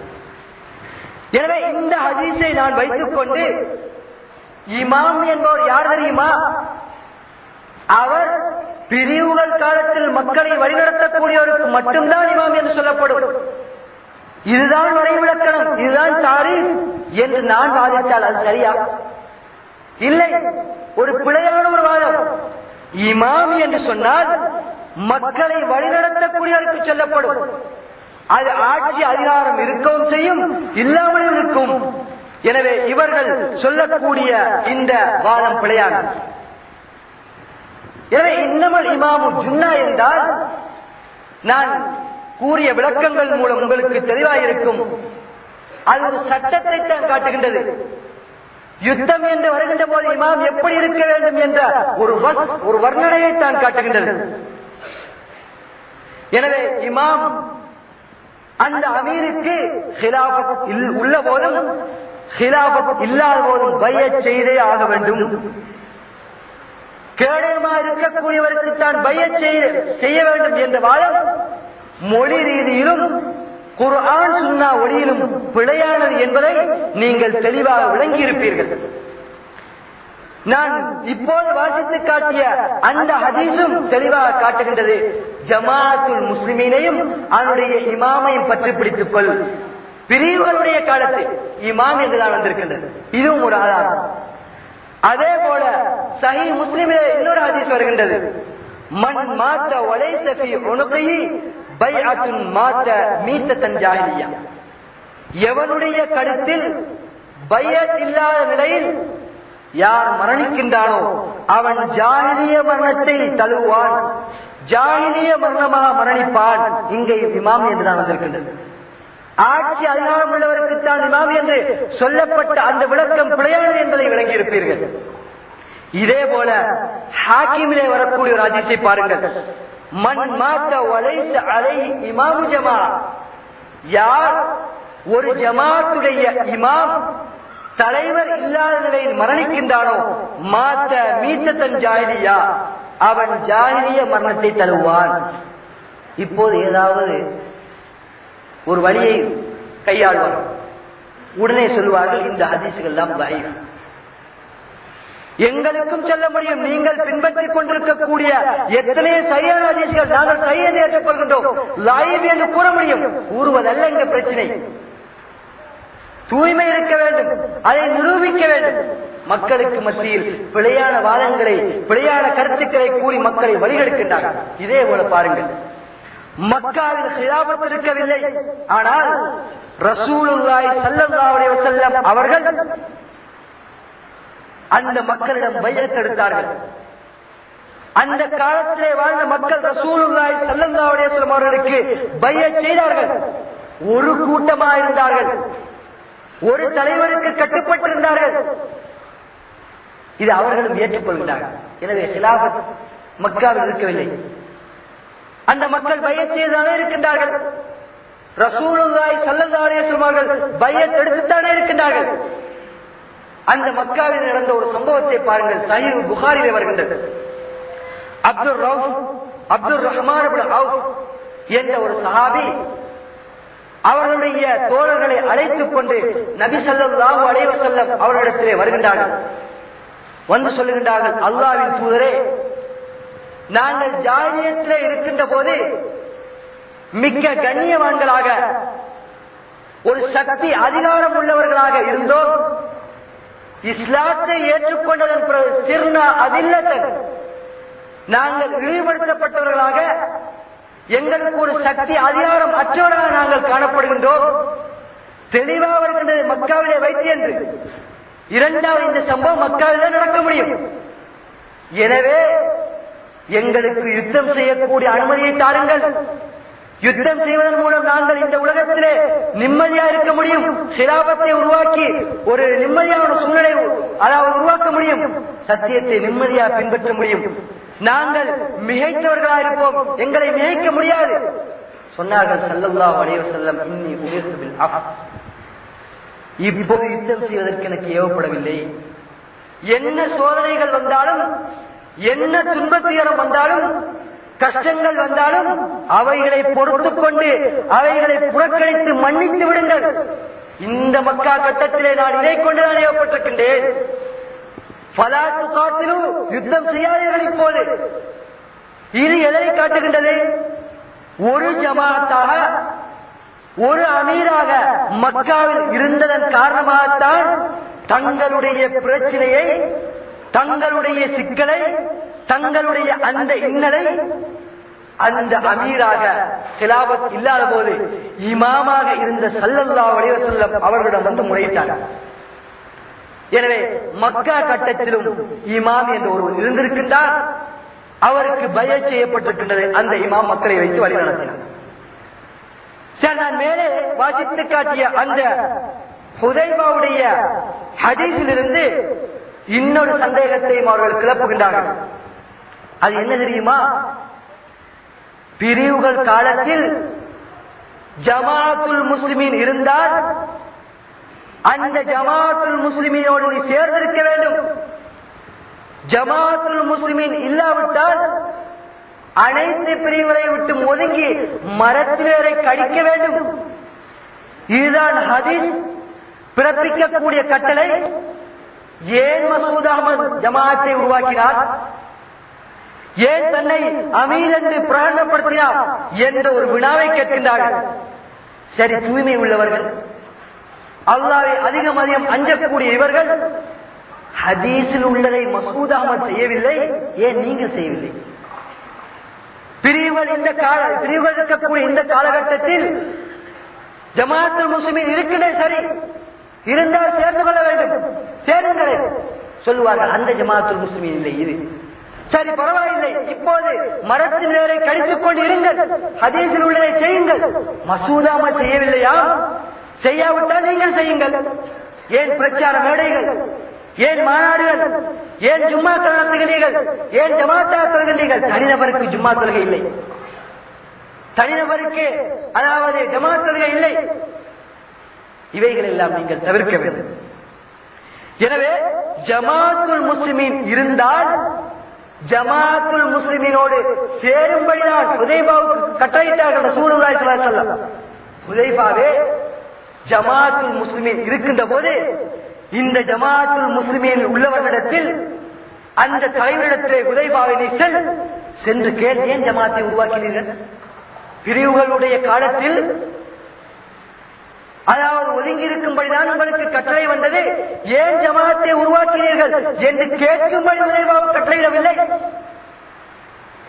எனவே இந்த ஹதீஸை நான் வைத்துக் கொண்டு இமாம் என்பவர் யார் தெரியுமா? அவர் பிரிவுகள் காலத்தில் மக்களை வழிநடத்தக்கூடியவருக்கு மட்டும்தான் இமாம் என்று சொல்லப்படும். இதுதான் வரைவிலக்கணம், இதுதான் தாரீஃப் என்று நான் வாதிட்டால் அது சரியா? இல்லை, ஒரு பிழையான ஒரு வாதம். இமாம் என்று சொன்னால் மக்களை வழிநடத்தக்கூடியவருக்கு சொல்லப்படும். அது ஆட்சி அதிகாரம் இருக்கவும் செய்யும், இல்லாமலும் இருக்கும். எனவே இவர்கள் சொல்லக்கூடிய இந்த வாதம் பிழையானது. எனவே இன்னமல் இமாமு ஜுன்னா என்றால் நான் கூறிய விளக்கங்கள் மூலம் உங்களுக்கு தெளிவாயிருக்கும். அது ஒரு சட்டத்தை தான் காட்டுகின்றது. யுத்தம் என்று வருகின்ற போது இமாம் எப்படி இருக்க வேண்டும் என்ற ஒரு வர்ணனையை தான் காட்டுகின்றது. எனவே இமாம் அந்த அமீருக்கு ஹிலாபத் உள்ள போதும் ஹிலாபத் இல்லாத போதும் பையத் செய்தே ஆக வேண்டும். கேடயமா இருக்கக்கூடியவருக்கு தான் பையத் செய்ய வேண்டும் என்ற வாதம் மொழி ரீதியிலும் குர்ஆன் சுன்னா ஒளியிலும் பிழையானது என்பதை நீங்கள் தெளிவாக விளங்கியிருப்பீர்கள். நான் இப்போது வாசித்து காட்டிய அந்த ஹதீஸும் தெளிவாக காட்டுகின்றது. ஜமாஅத்துல் முஸ்லிமீனையும் அதனுடைய இமாமையும் பற்றி பிடித்துக் கொள். பிரிவுகளுடைய காலத்தில் இமாம் என்றுதான் வந்திருக்கின்றது. இதுவும் ஒரு ஆதாரம். அதே போல சஹீஹ் முஸ்லிமிலே இன்னொரு ஹதீஸ் வருகின்றது. மன் மாத்த வலைஸ ஃபீ உனுகிஹி பைஅத்துன் மாத்த மீத்தத்தன் ஜாஹிலியா. எவனுடைய கழுத்தில் பைஅத் இல்லாத நிலையில் யார் மரணிக்கின்றானோ அவன் ஜாஹிலிய மரணத்தை தழுவான், ஜாஹிலிய மரணமாக மரணிப்பான். இங்கே இமாம் என்றுதான் வந்திருக்கின்றது. ஆட்சி அதிகாரம் உள்ளவருக்குத்தான் இமாம் என்று சொல்லப்பட்ட அந்த விளக்கம் பிழையானது என்பதை விளங்கியிருப்பீர்கள். இதே போல ஹாக்கிமிலே வரக்கூடிய ஒரு ஹதீஸை பாருங்கள். மன் மாத்த வலைஸ அலைஹி இமாமு ஜமா. யார் ஒரு ஜமாத்துடைய இமாம் தலைவர் இல்லாத நிலையில் மரணிக்கின்றானோ மாத்த மீத்தத்தன் ஜாஹிலியா, அவன் ஜாஹிலிய மரணத்தை தழுவான். இப்போது ஏதாவது ஒரு வழியை கையாள்வார், உடனே சொல்வார்கள் இந்த ஹதீஸ்கள் எல்லாம் லைவ். எங்களுக்கும் சொல்ல முடியும், நீங்கள் பின்பற்றிக் கொண்டிருக்கக்கூடிய எத்தனை சரியான ஹதீஸ்கள் நாங்கள் சரியாக ஏற்றுக்கொள்கின்றோம், லைவ் என்று கூற முடியும். கூறுவதல்ல எங்க பிரச்சனை. தூய்மை இருக்க வேண்டும், அதை நிரூபிக்க வேண்டும். மக்களுக்கு மத்தியில் பிழையான வாதங்களை, பிழையான கருத்துக்களை கூறி மக்களை வழிகெடுக்கின்றார்கள். இதே போல பாருங்கள், மக்காவில் ஹிலாபத் இருக்கவில்லை, ஆனால் ரசூலுல்லாஹி ஸல்லல்லாஹு அலைஹி வஸல்லம் அவர்கள் அந்த மக்களிடம் பைஅத் எடுத்தார்கள். அந்த காலத்திலே வாழ்ந்த மக்கள் ரசூலுல்லாஹி ஸல்லல்லாஹு அலைஹி வஸல்லம் அவர்களுக்கு பைஅத் செய்தார்கள். ஒரு கூட்டமாக இருந்தார்கள், ஒரு தலைவருக்கு கட்டுப்பட்டிருந்தார்கள். இது அவர்களும் ஏற்றுக்கொள்கிறார்கள். எனவே ஹிலாபத் மக்காவில் இருக்கவில்லை. அந்த மக்கள் பைஅத் செய்துதானே இருக்கின்றார்கள். ரசூலுல்லாஹி ஸல்லல்லாஹு அலைஹி வஸல்லம் அவர்கள் பைஅத் எடுத்துத்தானே இருக்கின்றார்கள். அந்த மக்காவில் நடந்த ஒரு சம்பவத்தை பாருங்கள். சஹீஹ் புகாரிலே வருகின்றது. அப்துர் ரஹ்மான் இப்னு அவுஃப் என்ற ஒரு சஹாபி அவர்களுடைய தோழர்களை அழைத்துக் கொண்டு நபி ஸல்லல்லாஹு அலைஹி வஸல்லம் அவர்களிடத்திலே வருகின்றார்கள். வந்து சொல்லுகின்றார்கள், அல்லாஹ்வின் தூதரே, நாங்கள் ஜாஹிலியத்திலே இருக்கின்ற போது மிக்க கண்ணியவான்களாக, ஒரு சக்தி அதிகாரம் உள்ளவர்களாக இருந்தோம். இஸ்லாத்தை ஏற்றுக்கொண்டதன் பிறகு சிர்னா அதில்லத்தன், நாங்கள் இழிவுபடுத்தப்பட்டவர்களாக, எங்களுக்கு ஒரு சக்தி அதிகாரம் அற்றவராக நாங்கள் காணப்படுகின்றோம். தெளிவாக இருக்கின்றது மக்காவிலே வைத்து என்று. இரண்டாவது, இந்த சம்பவம் மக்காவிலே நடக்க முடியும். எனவே எங்களுக்கு யுத்தம் செய்யக்கூடிய அனுமதியை தாருங்கள். யுத்தம் செய்வதன் மூலம் நாங்கள் இந்த உலகத்திலே நிம்மதியா இருக்க முடியும். ஹிலாபத்தை உருவாக்கி ஒரு நிம்மதியான சூழ்நிலை உருவாக்க முடியும். சத்தியத்தை நிம்மதியா பின்பற்ற முடியும். நாங்கள் மிகைத்தவர்களா இருப்போம், எங்களை மிகைக்க முடியாது சொன்னார்கள் ஸல்லல்லாஹு அலைஹி வஸல்லம். இன்னி உமிர்து பில் அஃப். இப்போது யுத்தம் செய்வதற்கு எனக்கு ஏவப்படவில்லை. என்ன சோதனைகள் வந்தாலும், என்ன துன்பத்துயரம் வந்தாலும், கஷ்டங்கள் வந்தாலும் அவைகளை பொறுத்துக் கொண்டு அவைகளை புறக்கணித்து மன்னித்து விடுங்கள். இந்த மக்கா கட்டத்திலே நான் இதை கொண்டுதான் ஏவப்பட்டிருக்கின்றேன். ஃபலா துகாத்திலு, யுத்தம் செய்யாதீர்கள். இப்போது இது எதை காட்டுகின்றது? ஒரு ஜமாத்தாக, ஒரு அமீராக மக்காவில் இருந்ததன் காரணமாகத்தான் தங்களுடைய பிரச்சனையை, தங்களுடைய சிக்கலை, தங்களுடைய அந்த இன்னலை அந்த அமீராக கிலாபத் இல்லாத போது இமாமாக இருந்த ஸல்லல்லாஹு அலைஹி வஸல்லம் அவர்களிடம் வந்து முறையிட்டார். எனவே மக்கா கட்டத்திலும் இமாம் என்று ஒருவர் இருந்திருக்கின்றார். அவருக்கு பைஅத் செய்யப்பட்டிருக்கின்றது. அந்த இமாம் மக்களை வைத்து வழி நடத்தினார். சரி, நான் மேலே வாசித்து காட்டிய அந்த ஹுதைபாவுடைய ஹதீஸிலிருந்து இன்னொரு சந்தேகத்தையும் அவர்கள் கிளப்புகின்றார்கள். அது என்ன தெரியுமா? பிரிவுகள் காலத்தில் ஜமாஅத்துல் முஸ்லிமீன் இருந்தால் அந்த ஜமாஅத்துல் முஸ்லிமீனோடு நீ சேர்ந்திருக்க வேண்டும். ஜமாஅத்துல் முஸ்லிமீன் இல்லாவிட்டால் அனைத்து பிரிவுகளை விட்டு ஒதுங்கி மரத்திலேரை கடிக்க வேண்டும். இதுதான் ஹதீஸ் பிறப்பிக்கக்கூடிய கட்டளை. ஏன் மசூத் அஹ்மத் ஜமாஅத்தை உருவாக்கினார்? ஏன் தன்னை அமீர் என்று பிரகடனப்படுத்தினார் என்ற ஒரு வினாவை கேட்கின்றார்கள். சரி, தூய்மை உள்ளவர்கள், அல்லாஹ்வை அதிகம் அதிகம் அஞ்சக்கூடிய இவர்கள் ஹதீஸில் உள்ளதை மசூத் அஹ்மத் செய்யவில்லை, ஏன் நீங்கள் செய்யவில்லை? பிரிவுகள் இருக்கக்கூடிய இந்த காலகட்டத்தில் ஜமாஅத்துல் முஸ்லிமீன் இருக்கின்றே, சரி, இருந்தால் சேர்ந்து கொள்ள வேண்டும், சேருங்களே சொல்லுவார்கள். அந்த ஜமாஅத்துல் முஸ்லிமீன் இல்லை, இது சரி, பரவாயில்லை, இப்போது மரத்தின் வேரை கடித்துக் கொண்டு இருங்கள், ஹதீஸில் உள்ளதை செய்யுங்கள். மசூத் அஹ்மத் செய்யவில்லையா? செய்யாவிட்டால் நீங்கள் செய்யுங்கள். ஏன் பிரச்சார மேடைகள், ஏன் மாநாடுகள், ஏன் ஜும்மா நடத்துகிறீர்கள், ஏன் ஜமாத்தா தொழுகின்றீர்கள்? தனிநபருக்கு ஜும்மா தொழுகை இல்லை, தனிநபருக்கு அதாவது ஜமாத் தொழுகை இல்லை. இவைகள் எல்லாம் நீங்கள் தவிர்க்க வேண்டும். எனவே ஜமாஅத்துல் முஸ்லிமீன் இருந்தால் ஜமாஅத்துல் முஸ்லிமீனோடு சேரும்படிதான் ஹுதைபாவுக்கு கட்டளையிட்டார்கள் ரசூலுல்லாஹி ஸல்லல்லாஹு அலைஹி வஸல்லம். ஹுதைபாவே ஜமாஅத்துல் முஸ்லிமீன் இருக்கின்ற போது இந்த ஜமாஅத்துல் முஸ்லிமீன் உள்ளவர்களிடத்தில், அந்த தலைவரிடத்திலே ஹுதைபாவை நீ சென்று கேள், ஏன் ஜமாத்தை உருவாக்கினீர்கள்? பிரிவுகளுடைய காலத்தில் அதாவது ஒதுங்கி இருக்கும்படிதான் உங்களுக்கு கட்டளை வந்தது, ஏன் ஜமாத்தை உருவாக்கினீர்கள் என்று கேட்கும்படி ஹுதைபாவு கட்டளையிடவில்லை.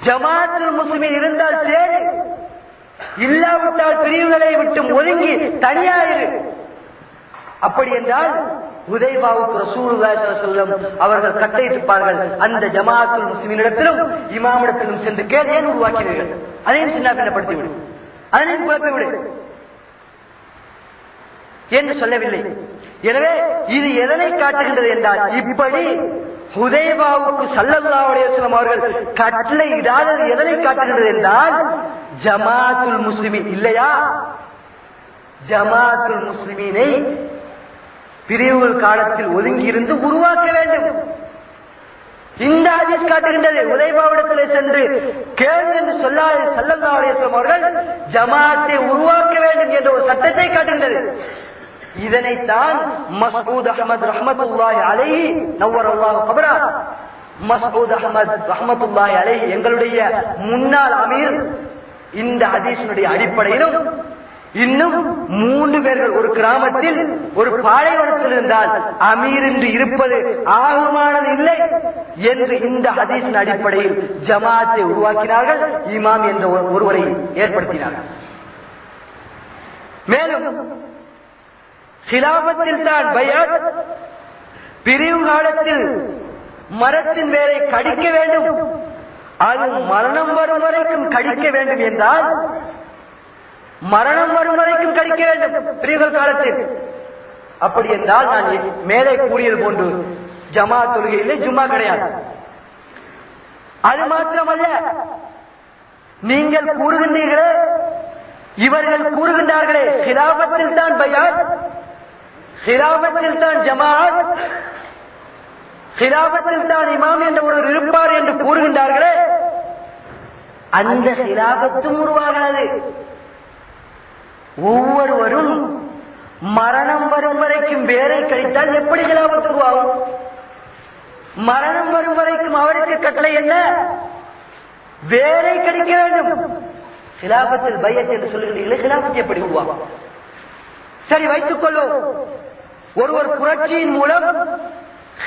ஜமாஅத்துல் முஸ்லிமீன் இருந்தால் சேரு, இல்லாவிட்டால் பிரிவுகளை விட்டு ஒதுங்கி தனியாயிரு. அப்படி என்றால் ஹுதைபாவுக்கு ரசூலுல்லாஹி ஸல்லல்லாஹு அலைஹி வஸல்லம் அவர்கள் கட்டளையிட்டிருப்பார்கள், அந்த ஜமாஅத்துல் முஸ்லிமீனிடத்திலும் இமாமிடத்திலும் சென்று கேள், ஏன் உருவாக்கினீர்கள்? அதையும் சின்னாபின்னப்படுத்தி விடு, அதையும் குழப்பி விடு என்று சொல்லவில்லை. எனவே இது எதனை காட்டுகின்றது என்றால், இப்படி ஹுதைபாவுக்கு ஸல்லல்லாஹு அலைஹி வஸல்லம் அவர்கள் கட்டளை இடாதது எதனை காட்டுகின்றது என்றால், ஜமாஅத்துல் முஸ்லிமீன் இல்லையா, ஜமாஅத்துல் முஸ்லிமீனை பிரிவுகள் காலத்தில் ஒதுங்கி இருந்து உருவாக்க வேண்டும். இந்த ஹதீஸ் காட்டுகின்றது. ஹுதைபாவிடத்தில் சென்று கேள் என்று சொல்லாத ஸல்லல்லாஹு அலைஹி வஸல்லம் அவர்கள் ஜமாஅத்தை உருவாக்க வேண்டும் என்ற ஒரு சட்டத்தை காட்டுகின்றது. இதனைத்தான் மஸ்ஊத் அஹ்மத் ரஹ்மத்துல்லாஹி அலைஹி நவ்வரல்லாஹு கபரா, மஸ்ஊத் அஹ்மத் ரஹ்மத்துல்லாஹி அலைஹி எங்களுடைய முன்னாள் அமீர், இந்த ஹதீஸினுடைய அடிப்படையிலும் இன்னும் 3 பேர்கள் ஒரு கிராமத்தில் ஒரு பாலைவனத்தில் இருந்தால் அமீர் என்று இருப்பது ஆகுமானது இல்லை என்று இந்த ஹதீஸின் அடிப்படையில் ஜமாஅத்தை உருவாக்கினார்கள், இமாம் என்ற ஒருவரை ஏற்படுத்தினார்கள். மேலும் ஹிலாபத்தில் தான் பைஅத், பிரிவு காலத்தில் மரத்தின் வேரை கடிக்க வேண்டும், அது மரணம் வரும் வரைக்கும் கடிக்க வேண்டும் என்றால் மரணம் வரும் வரைக்கும் கடிக்க வேண்டும் பிரிவுகள் காலத்தில். அப்படி என்றால் நான் மேலே கூறியது போன்று ஜமா தொழுகையிலே ஜும்மா கிடையாது. அது மாத்திரமல்ல, நீங்கள் கூறுகின்றீர்களே, இவர்கள் கூறுகின்றார்களே ஹிலாபத்தில் தான் பயாத், ஹிலாபத்தில் தான் ஜமாஅத், ஹிலாபத்தில் தான் இமாம் என்ற ஒருவர் இருப்பார் என்று கூறுகின்றார்களே, அந்த ஹிலாபத்தும் உருவாகாது. ஒவ்வொருவரும் மரணம் வரும் வரைக்கும் வேரை கழித்தால் எப்படி ஹிலாபத்து உருவாகும்? மரணம் வரும் வரைக்கும் அவருக்கு கட்டளை என்ன? வேரை கழிக்க வேண்டும். ஹிலாபத்தில் பையத் என்று சொல்லுகிறீர்களே, ஹிலாபத்து எப்படி உருவாகும்? சரி, வைத்துக் கொள்ளும் ஒருவர் புரட்சியின் மூலம்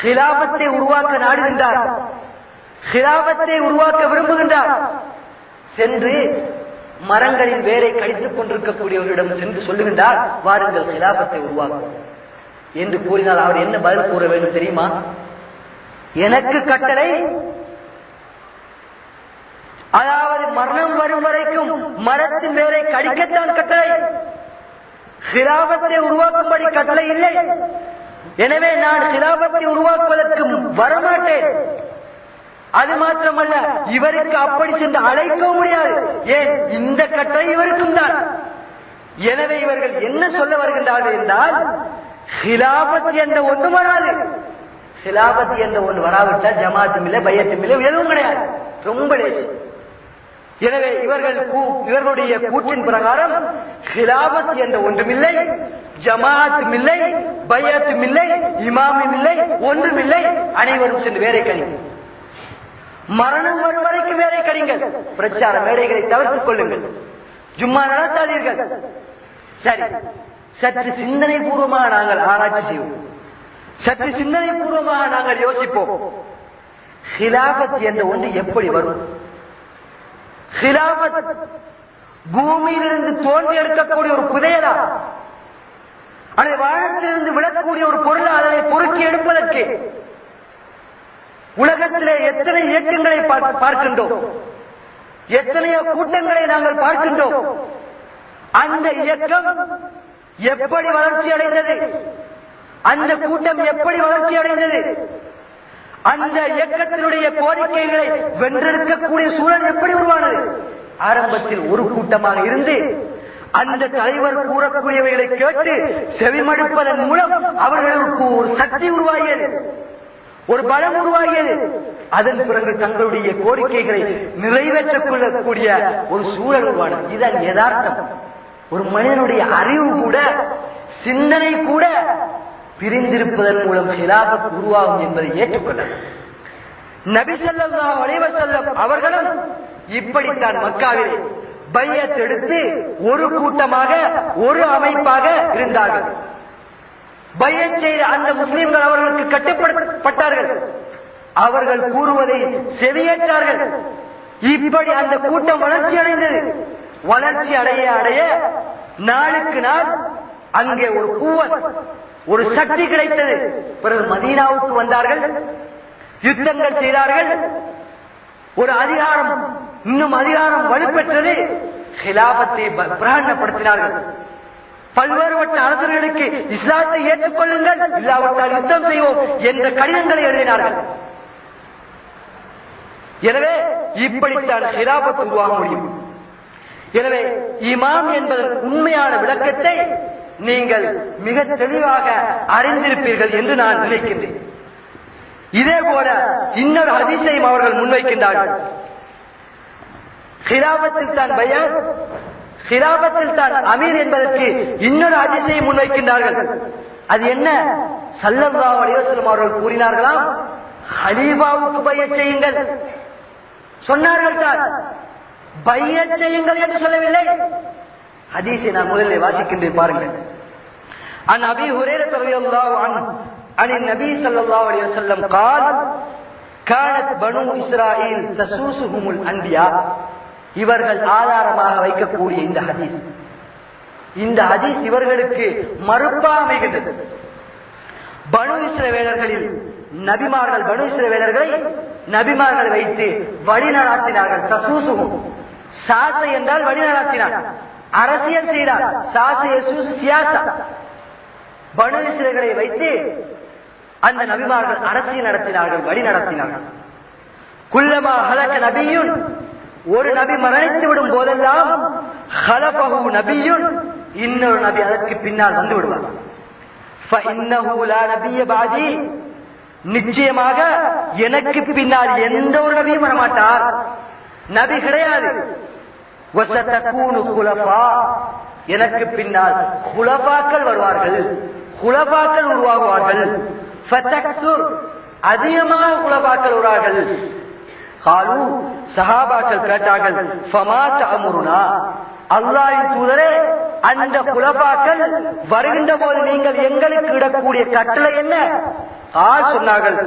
ஹிலாபத்தை உருவாக்க நாடுகின்றார், ஹிலாபத்தை உருவாக்க விரும்புகின்றார். சென்று மரங்களின் வேரை கழித்துக் கொண்டிருக்கக்கூடியவர்களிடம் சென்று சொல்லுகின்றார், வாருங்கள் ஹிலாபத்தை உருவாக்கும் என்று கூறினால் அவர் என்ன பதில் கூற வேண்டும் தெரியுமா? எனக்கு கட்டளை, அதாவது மரணம் வரும் வரைக்கும் மரத்தின் வேரை கடிக்கத்தான் கட்டளை, ஹிலாபத்தை உருவாக்கும்படி கட்டளை இல்லை. எனவே நான் ஹிலாபத்தை உருவாக்குவதற்கு வரமாட்டேன். அது மாத்திரமல்ல, இவருக்கு அப்படி சென்று அழைக்க முடியாது. ஏன்? இந்த கட்டளை இவருக்கும் தான். எனவே இவர்கள் என்ன சொல்ல வருகின்றார்கள் என்றால், ஹிலாபத் என்ற ஒன்று வராது. ஹிலாபத் என்ற ஒன்று வராவிட்டால் ஜமாத்தும் இல்லை, பையத்தும் இல்லை, எதுவும் கிடையாது. ரொம்ப லேசு. எனவே இவர்களுடைய கூற்றின் பிரகாரம் ஹிலாபத் என்ற ஒன்றுமில்லை, ஜமாஅத்தும் இல்லை, பையத்தும் இல்லை, இமாமும் இல்லை, ஒன்றுமில்லை. அனைவரும் சென்று வேரை கழிங்கள், மரணம் வரும் வரைக்கும் வேரை கடிங்கள், பிரச்சார மேடைகளை தவிர்த்துக் கொள்ளுங்கள், ஜும்மா நடத்தாதீர்கள். சரி, சற்று சிந்தனை பூர்வமாக நாங்கள் ஆராய்ச்சி செய்வோம், சற்று சிந்தனை பூர்வமாக நாங்கள் யோசிப்போம். ஹிலாபத் என்ற ஒன்று எப்படி வரும்? ஹிலாபத் பூமியிலிருந்து தோன்றி எடுக்கக்கூடிய ஒரு புதையலா? அதை வானத்திலிருந்து விடக்கூடிய ஒரு பொருளா? அதனை பொறுக்கி எடுப்பதற்கு உலகத்திலே எத்தனை இயக்கங்களை பார்க்கின்றோம், எத்தனையோ கூட்டங்களை நாங்கள் பார்க்கின்றோம். அந்த இயக்கம் எப்படி வளர்ச்சி அடைந்தது? அந்த கூட்டம் எப்படி வளர்ச்சி அடைந்தது? அந்த இயக்கத்தினுடைய கோரிக்கைகளை வென்றெடுக்கக்கூடிய சூழல் எப்படி உருவானது? ஆரம்பத்தில் ஒரு கூட்டமாக இருந்து அந்த தலைவர் கூறக்கூடியவைகளை கேட்டு செவிமடுப்பதன் மூலம் அவர்களுக்கு ஒரு சக்தி உருவாகியது, ஒரு பலம் உருவாகியது. அதன் பிறகு தங்களுடைய கோரிக்கைகளை நிறைவேற்றிக் கொள்ளக்கூடிய ஒரு சூழல் உருவானது. இதன் யதார்த்தம். ஒரு மனிதனுடைய அறிவு கூட, சிந்தனை கூட பிரிந்திருப்பதன் மூலம் ஹிலாபத் உருவாகும் என்பதை ஏற்றுக்கொள்ள நபி ஸல்லல்லாஹு அலைஹி வஸல்லம் அவர்களும் இப்படித்தான் மக்காவிலே பையத் எடுத்து ஒரு கூட்டமாக, ஒரு அமைப்பாக இருந்தார்கள். பையத் செய்த அந்த முஸ்லிம்கள் அவர்களுக்கு கட்டுப்பட்டார்கள், அவர்கள் கூறுவதை செவியேற்றார்கள். இப்படி அந்த கூட்டம் வளர்ச்சி அடைந்தது. வளர்ச்சி அடைய அடைய நாளுக்கு நாள் அங்கே ஒரு குவத், ஒரு சக்தி கிடைத்தது. பிறகு மதீனாவுக்கு வந்தார்கள், யுத்தங்கள் செய்தார்கள், ஒரு அதிகாரம், இன்னும் அதிகாரம் வலுப்பெற்றது. ஹிலாபத்தை பிரகடனப்படுத்தினார்கள். பல்வேறுபட்ட அரசர்களுக்கு இஸ்லாத்தை ஏற்றுக்கொள்ளுங்கள், இல்லாவிட்டால் யுத்தம் செய்வோம் என்ற கடிதங்களை எழுதினார்கள். எனவே இப்படித்தான் ஹிலாபத் உருவாக முடியும். எனவே இமாம் என்பதன் உண்மையான விளக்கத்தை நீங்கள் மிக தெளிவாக அறிந்திருப்பீர்கள் என்று நான் நினைக்கின்றேன். இதே போல இன்னொரு ஹதீஸையும் அவர்கள் முன்வைக்கின்றார்கள். ஹிலாபத்தில் தான் பயான், ஹிலாபத்தில் தான் அமீர் என்பதற்கு இன்னொரு ஹதீஸையும் முன்வைக்கின்றார்கள். அது என்ன? ஸல்லல்லாஹு அலைஹி வஸல்லம் அவர்கள் கூறினார்களாம், ஹலீஃபாவுக்கு பையத் செய்யுங்கள் சொன்னார்கள் தான், பையத் செய்யுங்கள் என்று சொல்லவில்லை. ஹதீஸை நான் முதலில் வாசிக்கின்றேன், பாருங்கள். عن أبي هريرة رضي الله عنه عن النبي صلى الله عليه وسلم قال كانت بنو إسرائيل تسوسهم الأنبياء. இவர்கள் ஆதாரமாக வைக்கக்கூடிய இந்த ஹதீஸ், இந்த ஹதீஸ் இவர்களுக்கு மறுப்பா அமைகின்றது. பனு இஸ்ரவேலர்களில் நபிமார்கள் பனு இஸ்ரவேலர்களை நபிமார்களை வைத்து வழி நடாத்தினார்கள். தசூசுகும் சாசை என்றால் வழி நடாத்தினார், அரசியல் செய்தார். சியாசா பனு இஸ்ரேலை வைத்து அந்த நபிமார்கள் அரசியல் நடத்தினார்கள், வழி நடத்தினார்கள். குல்லமா ஹலக நபியுன், ஒரு நபி மரணித்து விடும் போதெல்லாம் ஹலபஹு நபியுன், இன்னொரு நபி அதற்கு பின்னால் வந்து விடுவார். ஃபஇன்னஹு லா நபிய பாதி, நிச்சயமாக எனக்கு பின்னால் எந்த ஒரு நபியும் வரமாட்டார், நபி கிடையாது. வஸதகூனு குலஃபா, எனக்கு பின்னால் குலஃபாக்கள் வருவார்கள், குலஃபாக்கள் உருவாகுவார்கள். ஃபதக்ஸுர், அதிகமாக குலஃபாக்கள் வருவார்கள். காலு, சஹாபாக்கள் கேட்டார்கள், ஃபமா தஅமுருனா, அல்லாஹ்வின் தூதரே அந்த குலஃபாக்கள் வருகின்ற போது நீங்கள் எங்களுக்கு இடக்கூடிய கட்டளை என்ன? சொன்னார்கள்,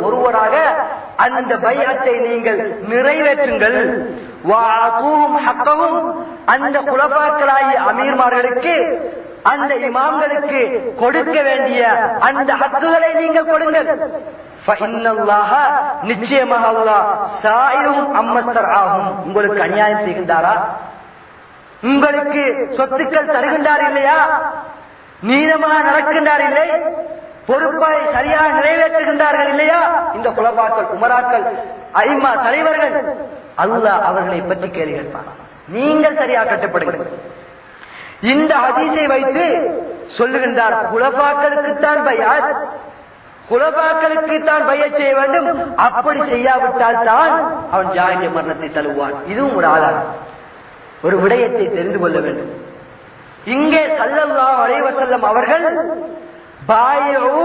ஒருவராக அந்த பைஅத்தை நீங்கள் நிறைவேற்றுங்கள். அந்த குலஃபாக்களாகிய அமீர்மார்களுக்கு, அந்த இமாம்களுக்கு கொடுக்க வேண்டிய அந்த ஹக்குகளை நீங்கள் கொடுங்கள். நிச்சயமாக அல்லாஹ் சாயிரும் அம்மஸ்தர் ஆகும், உங்களுக்கு அநியாயம் செய்கின்றாரா? உங்களுக்கு சொத்துக்கள் தருகின்றார் இல்லையா? நீளமாக நடக்கின்றார் இல்லை? பொறுப்பை சரியாக நிறைவேற்றுகின்றார்கள் இல்லையா? இந்த குலபாக்கள், உமராக்கள், ஐமா தலைவர்கள், அல்லாஹ் அவர்களை பற்றி கேள்வி கேட்பார். நீங்கள் சரியாக கட்டப்படுங்கள். இந்த ஹதீஸை வைத்து சொல்லுகின்றார், குலபாக்களுக்குத்தான் பைஅத், குலபாக்களுக்குத்தான் பைஅத் செய்ய வேண்டும். அப்படி செய்யாவிட்டால் தான் அவன் ஜாஹிலிய மரணத்தை தழுவான். இதுவும் ஒரு ஆதாரம். ஒரு விடயத்தை தெரிந்து கொள்ள வேண்டும். இங்கே ஸல்லல்லாஹு அலைஹி வஸல்லம் அவர்கள் பாயிஉ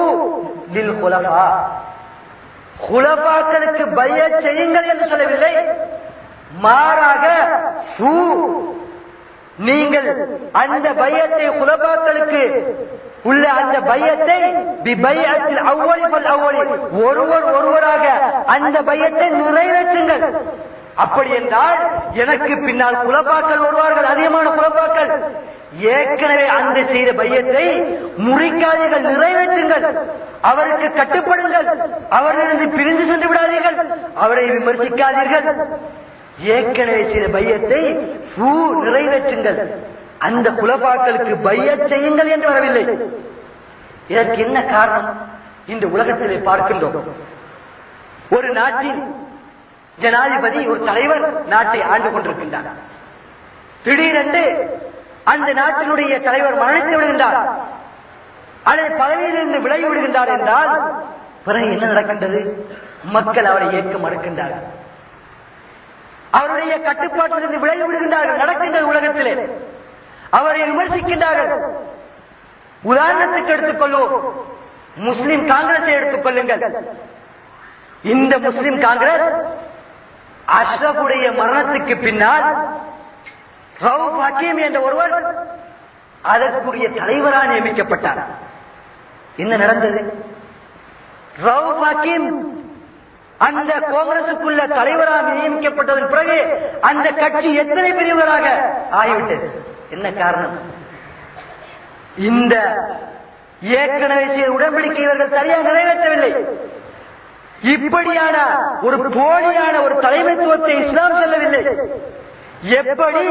லில் குலஃபா, குலஃபாக்களுக்கு பைஅத் செய்யுங்கள் என்று சொல்லவில்லை. மாறாக நீங்கள் அந்த பைஅத்தை, குலஃபாக்களுக்கு உள்ள அந்த பைஅத்தை பிபைஅத்தில் அவ்வலி ஃபல் அவ்வலி, ஒருவராக அந்த பைஅத்தை நிறைவேற்றுங்கள். அப்படி என்றால் எனக்கு பின்னால் குலஃபாக்கள் வருவார்கள், அதிகமான குலஃபாக்கள். ஏற்கனவே அந்த செய்த பையத்தை முறிக்காதீர்கள், நிறைவேற்றுங்கள். அவருக்கு கட்டுப்படுங்கள், அவரிலிருந்து பிரிந்து சென்று விடாதீர்கள், அவரை விமர்சிக்காதீர்கள். ஏற்கனவே செய்த பையத்தை நிறைவேற்றுங்கள். அந்த குலஃபாக்களுக்கு பையத் செய்யுங்கள் என்று வரவில்லை. இதற்கு என்ன காரணம்? இந்த உலகத்திலே பார்க்கின்றோம், ஒரு நாட்டின் ஜனாதிபதி, ஒரு தலைவர் நாட்டை ஆண்டு கொண்டிருக்கின்றார். திடீரென்று அந்த நாட்டினுடைய தலைவர் மரணித்து விடுகின்றார், அல்லது பதவியிலிருந்து விலகி விடுகின்றார் என்றால் பிறகு என்ன நடக்கின்றது? மக்கள் அவரை ஏற்க மறுக்கின்றார்கள், அவருடைய கட்டுப்பாட்டிலிருந்து விலகி விடுகின்றார்கள். நடக்கின்றது உலகத்திலே. அவரை விமர்சிக்கின்றார்கள். உதாரணத்துக்கு எடுத்துக்கொள்வோம், முஸ்லிம் காங்கிரஸை எடுத்துக் கொள்ளுங்கள். இந்த முஸ்லிம் காங்கிரஸ் அஷ்ரஃபுடைய மரணத்துக்கு பின்னால் ரவுப் ஹக்கீம் என்ற ஒருவர் அதற்குரிய தலைவராக நியமிக்கப்பட்டார். என்ன நடந்தது? ரவுப் ஹக்கீம் அந்த காங்கிரசுக்குள்ள தலைவராக நியமிக்கப்பட்டதன் பிறகு அந்த கட்சி எத்தனை பிரிவுகளாக ஆகிவிட்டது? என்ன காரணம்? இந்த ஏற்கனவே செய்த உடன்படிக்கை இவர்கள் சரியாக நிறைவேற்றவில்லை. இப்படியான ஒரு போலியான ஒரு தலைமைத்துவத்தை இஸ்லாம் சொல்லவில்லை. எப்படி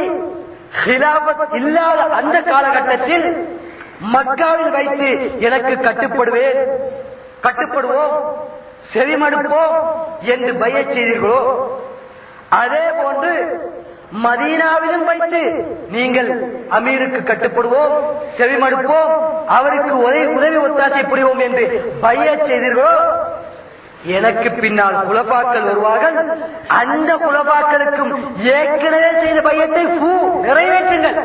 ஹிலாபத் இல்லாத அந்த காலகட்டத்தில் மக்காவில் வைத்து எனக்கு கட்டுப்படுவோம், செவிமடுப்போம் என்று பைஅத் செய்தீர்களோ, அதே போன்று மதீனாவிலும் வைத்து நீங்கள் அமீருக்கு கட்டுப்படுவோம், செவிமடுப்போம், அவருக்கு உதவி ஒத்தாசை புரிவோம் என்று பைஅத் செய்தீர்களோ, எனக்கு பின்னால் குலஃபாக்கள் வருவார்கள். அந்த குலஃபாக்களுக்கும் ஏற்கனவே செய்த பையத்தை நிறைவேற்றுங்கள்.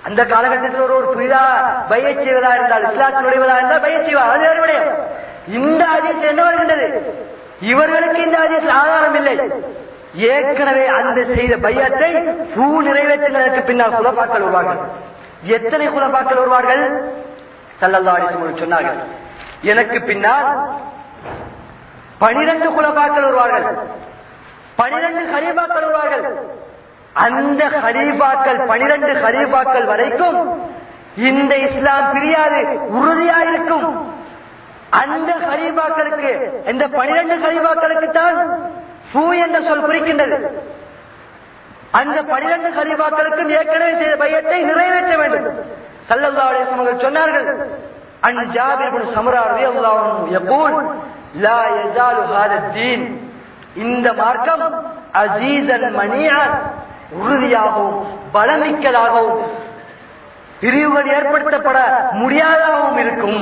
அந்த காலகட்டத்தில் ஒரு புதிதா பையச் செய்வதா இருந்தால், இஸ்லாத்தில் நுழைவதா இருந்தால் பையச் செய்வார், அது வேறு விடயம். இந்த ஹதீஸ் என்ன வருகின்றது? இவர்களுக்கு இந்த ஹதீஸ் ஆதாரம் இல்லை. ஏற்கனவே அந்த செய்த பையத்தை நிறைவேற்றுவதற்கு பின்னால் குலஃபாக்கள் வருவார்கள். எத்தனை குலஃபாக்கள் வருவார்கள்? ஸல்லல்லாஹு அலைஹி வஸல்லம் சொன்னார்கள், எனக்கு பின்னால் 12 குலஃபாக்கள் வருவார்கள், 12 கலீஃபாக்கள் வருவார்கள். அந்த கலீஃபாக்கள் 12 கலீஃபாக்கள் வரைக்கும் இந்த இஸ்லாம் பிரியாது, உறுதியாக இருக்கும். அந்த கலீஃபாக்களுக்கு, இந்த 12 கலீஃபாக்களுக்கு தான் ஃபூ என்ற சொல் குறிக்கின்றது. அந்த 12 கலீஃபாக்களுக்கும் ஏற்கனவே செய்த பையத்தை நிறைவேற்ற வேண்டும். ஸல்லல்லாஹு அலைஹி வஸல்லம் அவர்கள் சொன்னார்கள், அன் ஜாபிர் இப்னு சம்ரா ரலியல்லாஹு அன்ஹு يقول لا يزال هذا الدين, இந்த மார்க்கம் அஜீஸன் மனியன், உறுதியாகவும் பலமிக்கதாகவும் பிரிவுகள் ஏற்படுத்தப்பட முடியாததாகவும் இருக்கும்.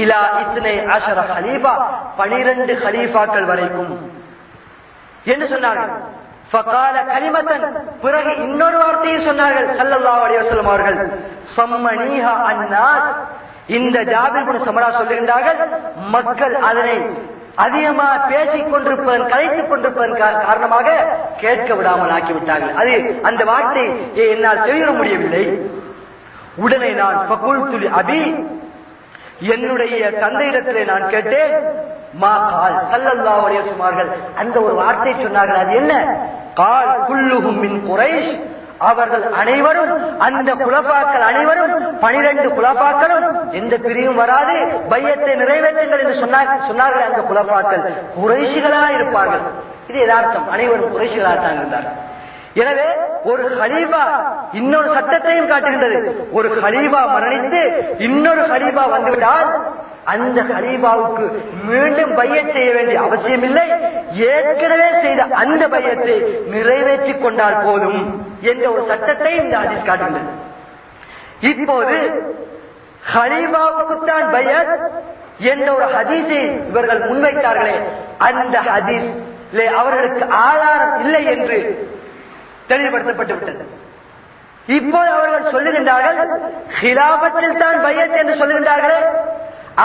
இலா இத்னை அஷர கலீஃபா, 12 கலீஃபாக்கள் வரைக்கும் என்று சொன்னார்கள். ஃபகால கலிமத்தன், பிறகு இன்னொரு வார்த்தையை சொன்னார்கள் ஸல்லல்லாஹு அலைஹி வஸல்லம் அவர்கள், ஸம்மனீஹா அன்னாஸ், இந்த ஜாபிர் இப்னு சம்ரா சொல்லுகின்றார்கள், மக்கள் அதனை அதிகமாக பேசிக் கொண்டிருப்பதன், கலைத்துக் கொண்டிருப்பதன் காரணமாக கேட்க விடாமல் ஆக்கிவிட்டார்கள். அது அந்த வார்த்தை என்னால் செய்ய முடியவில்லை. உடனே நான் ஃபகுல்து லி அபி, என்னுடைய தந்தையிடத்திலே நான் கேட்டேன், மா கால், ஸல்லல்லாஹு அலைஹி வஸல்லம் அவர்கள் அந்த ஒரு வார்த்தை சொன்னார்கள், அது என்ன? கால் குல்லுஹும் மின் குரைஷ், அவர்கள் அனைவரும், அந்த குலபாக்கள் அனைவரும், 12 குலபாக்களும் எந்த பிரிவும் வராது, பையத்தை நிறைவேற்றுங்கள் என்று சொன்னார்கள். அந்த குலபாக்கள் குறைஷிகளாக இருப்பார்கள். இது யதார்த்தம், அனைவரும் குறைஷிகளாக தான் இருந்தார்கள். எனவே ஒரு கலீஃபா இன்னொரு சட்டத்தையும் காட்டுகின்றது. ஒரு கலீஃபா மரணித்து இன்னொரு கலீஃபா வந்துவிட்டால் அந்த கலீஃபாவுக்கு மீண்டும் பையத் செய்ய வேண்டிய அவசியம் இல்லை, ஏற்கனவே செய்த அந்த பையத்தை நிறைவேற்றிக் கொண்டால் போதும் என்ற ஒரு சட்டத்தை இந்த ஹதீஸ் காட்டுகிறது. இப்போது கலீஃபாவுக்குத்தான் பையத் என்ற ஒரு ஹதீஸை இவர்கள் முன்வைத்தார்களே, அந்த ஹதீஸிலே அவர்களுக்கு ஆதாரம் இல்லை என்று தெளிவுபடுத்தப்பட்டு விட்டது. இப்போது அவர்கள் சொல்லுகின்றார்கள், ஹிலாபத்தில் தான் பையத் என்று சொல்லுகின்றார்களே,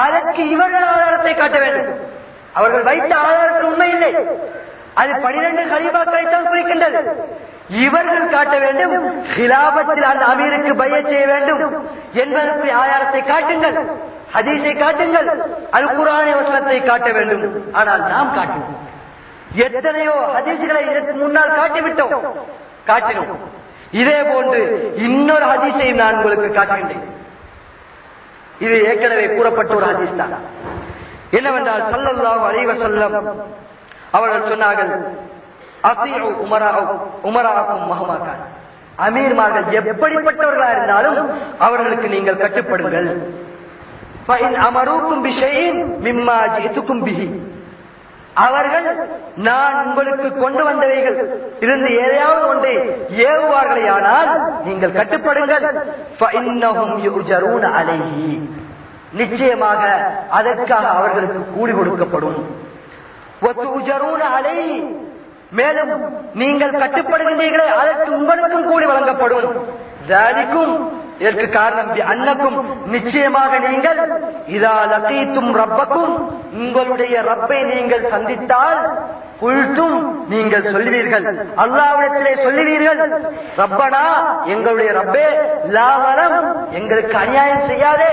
அதற்கு இவர்கள் ஆதாரத்தை காட்ட வேண்டும். அவர்கள் வைத்த ஆதாரத்தில் உண்மை இல்லை, அது 12 கலீஃபாக்களை தான் குறிக்கின்றது. இவர்கள் காட்ட வேண்டும், ஹிலாபத்தில் அந்த அமீருக்கு பையத் செய்ய வேண்டும் என்பதற்கு ஆதாரத்தை காட்டுங்கள், ஹதீஸை காட்டுங்கள், அல் குர்ஆனிய வசனத்தை காட்ட வேண்டும். ஆனால் நாம் காட்டுவோம். எத்தனையோ ஹதீஸ்களை இதற்கு முன்னால் காட்டினோம். இதே போன்று இன்னொரு ஹதீஸையும் நான் உங்களுக்கு காட்டுகின்றேன். இது ஏற்கனவே கூறப்பட்ட ஒரு ஹதீஸ் தான். என்னவென்றால் ஸல்லல்லாஹு அலைஹி வஸல்லம் அவர்கள் சொன்னார்கள், அஸீஉ உமராஅக்கும் மஹ்மா கான், அமீர்மார்கள் எப்படிப்பட்டவர்களாக இருந்தாலும் அவர்களுக்கு நீங்கள் கட்டுப்படுங்கள். ஃபஇன் அமரூக்கும் பிஷைஇன் மிம்மா ஜிதுக்கும் பிஹி, அவர்கள் நான் உங்களுக்கு கொண்டு வந்தவைகள் இருந்து ஏதாவது ஒன்றை ஏவுவார்களேயானால் நீங்கள் கட்டுப்படுங்கள். ஃபஇன்னஹும் யுஜரூன அலைஹி, நிச்சயமாக அதற்காக அவர்களுக்கு கூலி கொடுக்கப்படும். வதுஜரூன அலைஹி, மேலும் நீங்கள் கட்டுப்படுகின்றீர்களே அதற்கு உங்களுக்கும் கூலி வழங்கப்படும். ذلكم, இதற்கு காரணம் அன்னக்கும், நிச்சயமாக நீங்கள் இதா லகீத்தும் ரப்பக்கும், உங்களுடைய ரப்பை நீங்கள் சந்தித்தால், குல்தும் நீங்கள் சொல்லுவீர்கள், அல்லாஹ்விடத்திலே சொல்லுவீர்கள், ரப்பனா எங்களுடைய ரப்பே, லா வலம் எங்களுக்கு அநியாயம் செய்யாதே,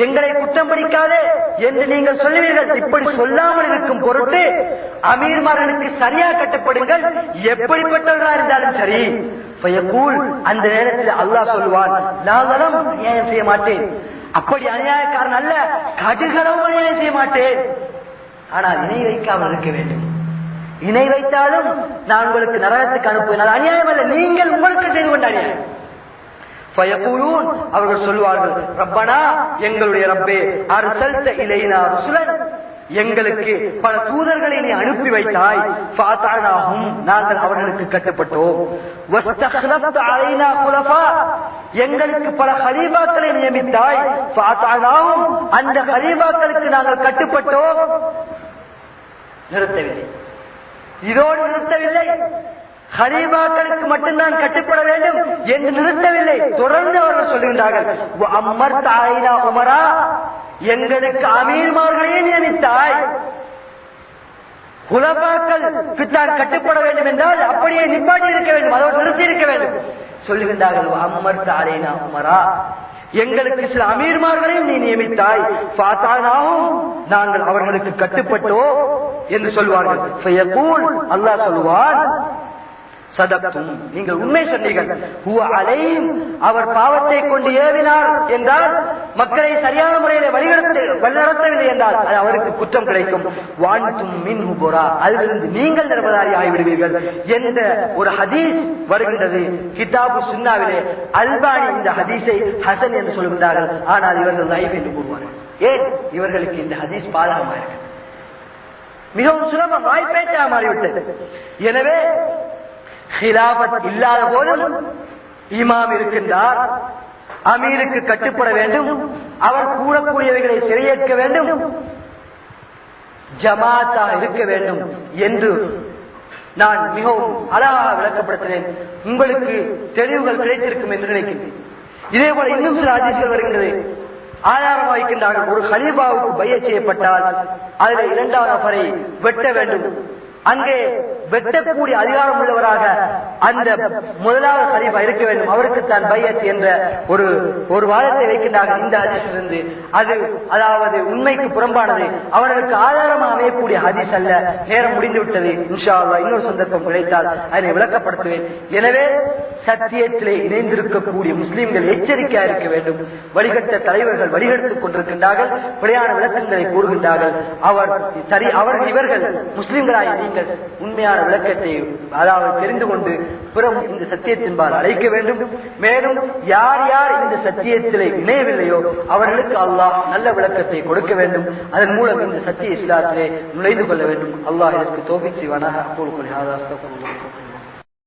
எங்களை குற்றம் பிடிக்காதே என்று நீங்கள் சொல்லுவீர்கள். இப்படி சொல்லாமல் இருக்கும் பொருட்டு அமீர்மார்களுக்கு சரியா கட்டுப்படுங்கள், எப்படிப்பட்டவர்களா இருந்தாலும் சரி. அந்த நேரத்தில் அல்லாஹ் சொல்லுவான், நாங்களும் அநியாயம் செய்ய மாட்டேன், அப்படி அநியாயக்காரன் அல்ல, கடுகளவும் அநியாயம் செய்ய மாட்டேன். ஆனால் இணை வைக்காமல் இருக்க வேண்டும். இணை வைத்தாலும் நான் உங்களுக்கு நரகத்துக்கு அனுப்புவேன், அநியாயம் அல்ல, நீங்கள் உங்களுக்கு செய்து கொண்ட அநியாயம். ஃபயகூலூன், அவர்கள் சொல்வார்கள், ரப்பனா எங்களுடைய ரப்பே, அர்சல்த இலைனா ருசுலன், எங்களுக்கு பல தூதர்களை நீ அனுப்பி வைத்தாய், ஃபாதஅனாஹும் நாங்கள் அவர்களுக்கு கட்டுப்பட்டோம், வஸ்தக்லஃப்த அலைனா குலஃபா எங்களுக்கு பல கலீஃபாக்களை நியமித்தாய், ஃபாதஅனாஹும் அந்த கலீஃபாக்களுக்கு நாங்கள் கட்டுப்பட்டோம். நிறுத்தவில்லை, இதோடு நிறுத்தவில்லை, கலீஃபாக்களுக்கு மட்டும்தான் கட்டுப்பட வேண்டும் என்று நிறுத்தவில்லை. தொடர்ந்து அவர்கள் சொல்லுகின்றார்கள், அம்மர்த அலைனா உமரா எங்களுக்கு அமீர்மார்களையே நியமித்தாய், குலபாக்களுக்கு தான் கட்டுப்பட வேண்டும் என்றால் அப்படியே நிப்பாட்டி இருக்க வேண்டும், அதோடு நிறுத்தி இருக்க வேண்டும். சொல்லுகின்றார்கள், அம்மர்த அலைனா உமரா எங்களுக்கு சில அமீர்மார்களையும் நீ நியமித்தாய், ஃபாதஅனாஹும் நாங்கள் அவர்களுக்கு கட்டுப்பட்டோம் என்று சொல்வார்கள். ஃபயகூல் அல்லாஹ் சொல்வான், சதக்தும், நீங்கள் உண்மை சொன்னீர்கள். ஹுவ அலைஹிம், அவர் பாவத்தை கொண்டு ஏவினார் என்றால் மக்களை சரியான முறையில் வழிநடத்தவில்லை என்றால் அது அவருக்கு குற்றம் கிடைக்கும். வான்தும் மின்ஹு புரா, அதிலிருந்து நீங்கள் நிரபராதி ஆகிவிடுவீர்கள் என்ற ஒரு ஹதீஸ் வருகின்றது கிதாபு சுன்னாவிலே. அல்பானி இந்த ஹதீஸை ஹசன் என்று சொல்கின்றார்கள், ஆனால் இவர்கள் லைஃப் என்று கூறுவார்கள். ஏன்? இவர்களுக்கு இந்த ஹதீஸ் பாதகமாக இருக்கு, மிகவும் சுலபம், வாய்ப்பேச்சாக மாறிவிட்டது. எனவே ஹிலாபத் இல்லாத போதும் இமாம் இருக்கின்றார், அமீருக்கு கட்டுப்பட வேண்டும், அவர் கூறக்கூடியவைகளை சிறையேற்க வேண்டும், ஜமாத்தா இருக்க வேண்டும் என்று நான் மிகவும் அழகாக விளக்கப்படுத்தினேன். உங்களுக்கு தெளிவுகள் கிடைத்திருக்கும் என்று நினைக்கிறேன். இதே போல இன்னும் சில ஹதீஸ்கள் வருகின்றது, ஆதாரம் வைக்கின்றார்கள். ஒரு கலீஃபாவுக்கு பைஅத் செய்யப்பட்டால் அதில் இரண்டாவது நபரை வெட்ட வேண்டும். அங்கே வெட்டக்கூடிய அதிகாரம் உள்ளவராக அந்த முதலாவது கலீஃபா இருக்க வேண்டும், அவருக்கு தான் பைஅத் என்ற ஒரு வாதத்தை வைக்கின்றார்கள் இந்த ஹதீஸிலிருந்து. அது அதாவது உண்மைக்கு புறம்பானது, அவர்களுக்கு ஆதாரமாக அமையக்கூடிய ஹதீஸ் அல்ல. நேரம் முடிந்துவிட்டது. இன்ஷா அல்லாஹ் இன்னொரு சந்தர்ப்பம் கிடைத்தால் அதனை விளக்கப்படுத்துவேன். எனவே சத்தியத்திலே இணைந்திருக்கக்கூடிய முஸ்லிம்கள் எச்சரிக்கையாக இருக்க வேண்டும். வழிகட்ட தலைவர்கள் வழிகெடுத்துக் கொண்டிருக்கின்றார்கள், பிழையான விளக்கங்களை கூறுகின்றார்கள். இவர்கள் முஸ்லிம்களாய் நீங்கள் உண்மையான விளக்கத்தை அதாவது தெரிந்து கொண்டு பிறகு இந்த சத்தியத்தின்பால் அழைக்க வேண்டும். மேலும் யார் யார் இந்த சத்தியத்திலே இணையவில்லையோ அவர்களுக்கு அல்லாஹ் நல்ல விளக்கத்தை கொடுக்க வேண்டும். அதன் மூலம் இந்த சத்திய இஸ்லாத்திலே நுழைந்து கொள்ள வேண்டும். அல்லாஹ் இதற்கு தௌஃபீக் செய்வானாக.